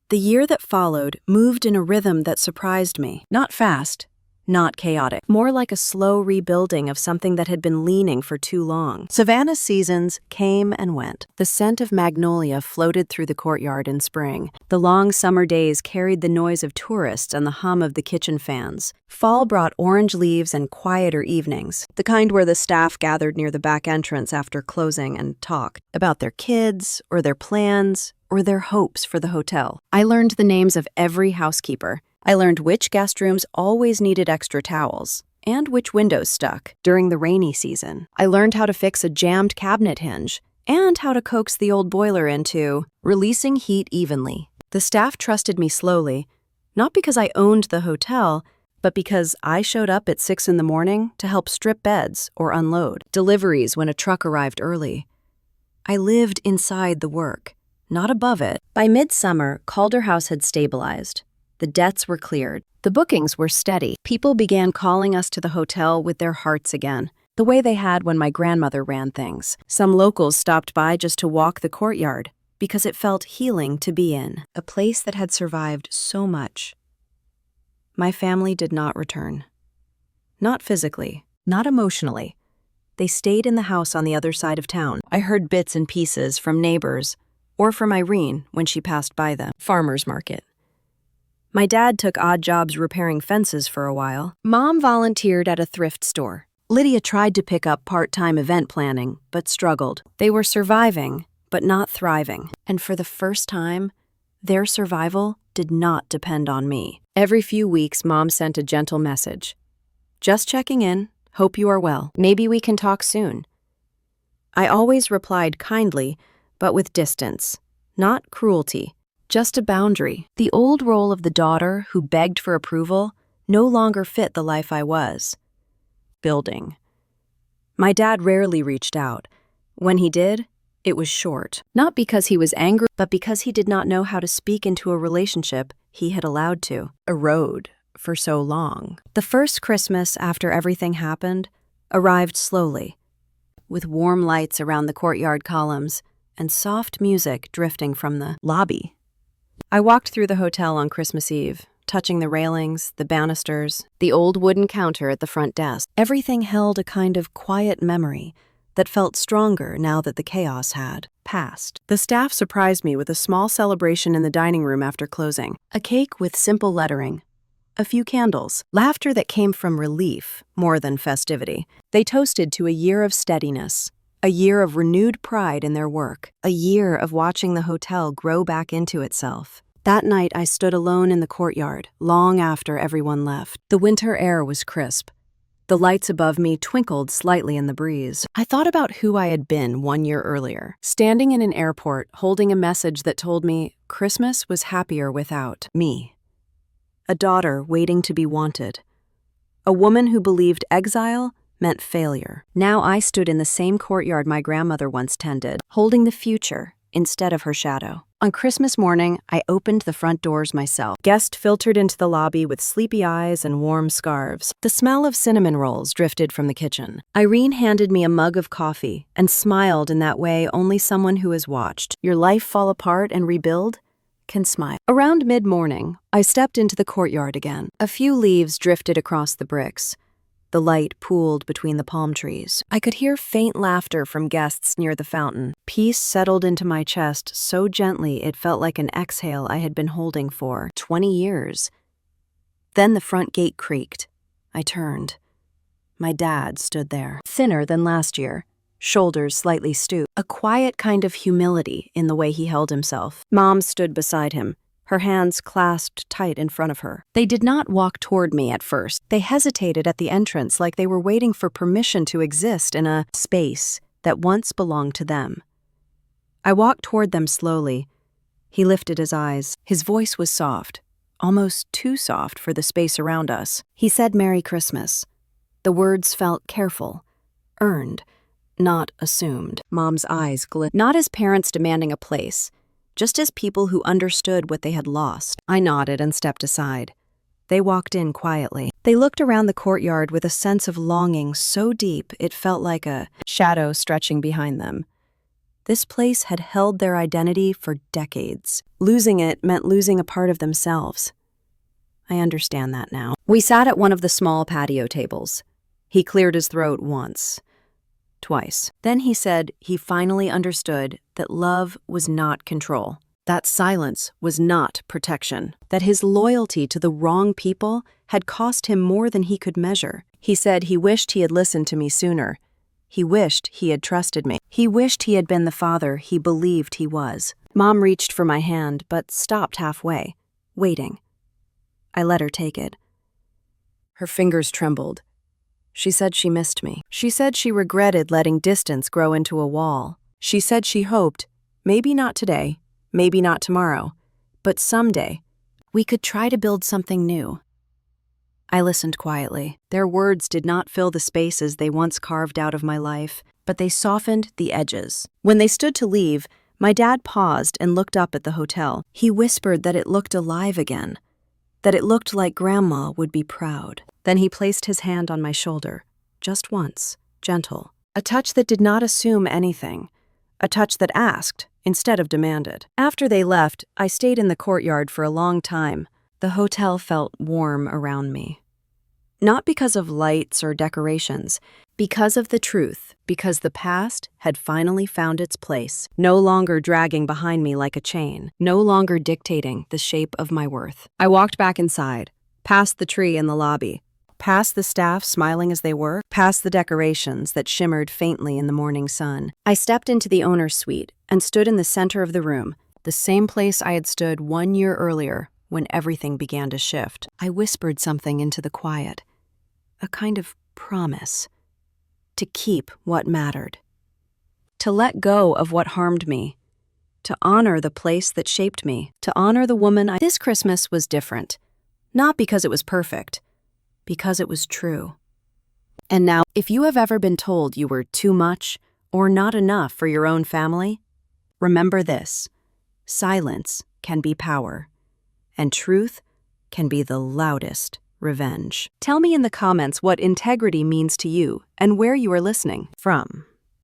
The year that followed moved in a rhythm that surprised me. Not fast, not chaotic. More like a slow rebuilding of something that had been leaning for too long. Savannah's seasons came and went. The scent of magnolia floated through the courtyard in spring. The long summer days carried the noise of tourists and the hum of the kitchen fans. Fall brought orange leaves and quieter evenings, the kind where the staff gathered near the back entrance after closing and talked about their kids or their plans or their hopes for the hotel. I learned the names of every housekeeper. I learned which guest rooms always needed extra towels and which windows stuck during the rainy season. I learned how to fix a jammed cabinet hinge and how to coax the old boiler into releasing heat evenly. The staff trusted me slowly, not because I owned the hotel, but because I showed up at 6 a.m. to help strip beds or unload deliveries when a truck arrived early. I lived inside the work, not above it. By midsummer, Calder House had stabilized. The debts were cleared. The bookings were steady. People began calling us to the hotel with their hearts again, the way they had when my grandmother ran things. Some locals stopped by just to walk the courtyard because it felt healing to be in, a place that had survived so much. My family did not return. Not physically, not emotionally. They stayed in the house on the other side of town. I heard bits and pieces from neighbors, or from Irene when she passed by the farmer's market. My dad took odd jobs repairing fences for a while. Mom volunteered at a thrift store. Lydia tried to pick up part-time event planning, but struggled. They were surviving, but not thriving. And for the first time, their survival did not depend on me. Every few weeks, Mom sent a gentle message. Just checking in. Hope you are well. Maybe we can talk soon. I always replied kindly, but with distance. Not cruelty. Just a boundary. The old role of the daughter who begged for approval no longer fit the life I was building. My dad rarely reached out. When he did, it was short. Not because he was angry, but because he did not know how to speak into a relationship he had allowed to erode for so long. The first Christmas after everything happened arrived slowly, with warm lights around the courtyard columns and soft music drifting from the lobby. I walked through the hotel on Christmas Eve, touching the railings, the banisters, the old wooden counter at the front desk. Everything held a kind of quiet memory that felt stronger now that the chaos had passed. The staff surprised me with a small celebration in the dining room after closing. A cake with simple lettering, a few candles, laughter that came from relief more than festivity. They toasted to a year of steadiness, a year of renewed pride in their work, a year of watching the hotel grow back into itself. That night, I stood alone in the courtyard, long after everyone left. The winter air was crisp. The lights above me twinkled slightly in the breeze. I thought about who I had been 1 year earlier, standing in an airport, holding a message that told me Christmas was happier without me. A daughter waiting to be wanted. A woman who believed exile meant failure. Now I stood in the same courtyard my grandmother once tended, holding the future instead of her shadow. On Christmas morning, I opened the front doors myself. Guests filtered into the lobby with sleepy eyes and warm scarves. The smell of cinnamon rolls drifted from the kitchen. Irene handed me a mug of coffee and smiled in that way only someone who has watched your life fall apart and rebuild can smile. Around mid-morning, I stepped into the courtyard again. A few leaves drifted across the bricks. The light pooled between the palm trees. I could hear faint laughter from guests near the fountain. Peace settled into my chest so gently it felt like an exhale I had been holding for 20 years. Then the front gate creaked. I turned. My dad stood there, thinner than last year, shoulders slightly stooped, a quiet kind of humility in the way he held himself. Mom stood beside him, her hands clasped tight in front of her. They did not walk toward me at first. They hesitated at the entrance like they were waiting for permission to exist in a space that once belonged to them. I walked toward them slowly. He lifted his eyes. His voice was soft, almost too soft for the space around us. He said Merry Christmas. The words felt careful, earned, not assumed. Mom's eyes glittered, not as parents demanding a place, just as people who understood what they had lost. I nodded and stepped aside. They walked in quietly. They looked around the courtyard with a sense of longing so deep it felt like a shadow stretching behind them. This place had held their identity for decades. Losing it meant losing a part of themselves. I understand that now. We sat at one of the small patio tables. He cleared his throat once. Twice. Then he said he finally understood that love was not control, that silence was not protection, that his loyalty to the wrong people had cost him more than he could measure. He said he wished he had listened to me sooner. He wished he had trusted me. He wished he had been the father he believed he was. Mom reached for my hand, but stopped halfway, waiting. I let her take it. Her fingers trembled. She said she missed me. She said she regretted letting distance grow into a wall. She said she hoped, maybe not today, maybe not tomorrow, but someday, we could try to build something new. I listened quietly. Their words did not fill the spaces they once carved out of my life, but they softened the edges. When they stood to leave, my dad paused and looked up at the hotel. He whispered that it looked alive again, that it looked like Grandma would be proud. Then he placed his hand on my shoulder, just once, gentle. A touch that did not assume anything. A touch that asked instead of demanded. After they left, I stayed in the courtyard for a long time. The hotel felt warm around me. Not because of lights or decorations, because of the truth, because the past had finally found its place, no longer dragging behind me like a chain, no longer dictating the shape of my worth. I walked back inside, past the tree in the lobby, past the staff smiling as they were, past the decorations that shimmered faintly in the morning sun. I stepped into the owner's suite and stood in the center of the room, the same place I had stood 1 year earlier when everything began to shift. I whispered something into the quiet, a kind of promise, to keep what mattered, to let go of what harmed me, to honor the place that shaped me, to honor the woman This Christmas was different, not because it was perfect, because it was true. And now, if you have ever been told you were too much or not enough for your own family, remember this: silence can be power, and truth can be the loudest revenge. Tell me in the comments what integrity means to you and where you are listening from.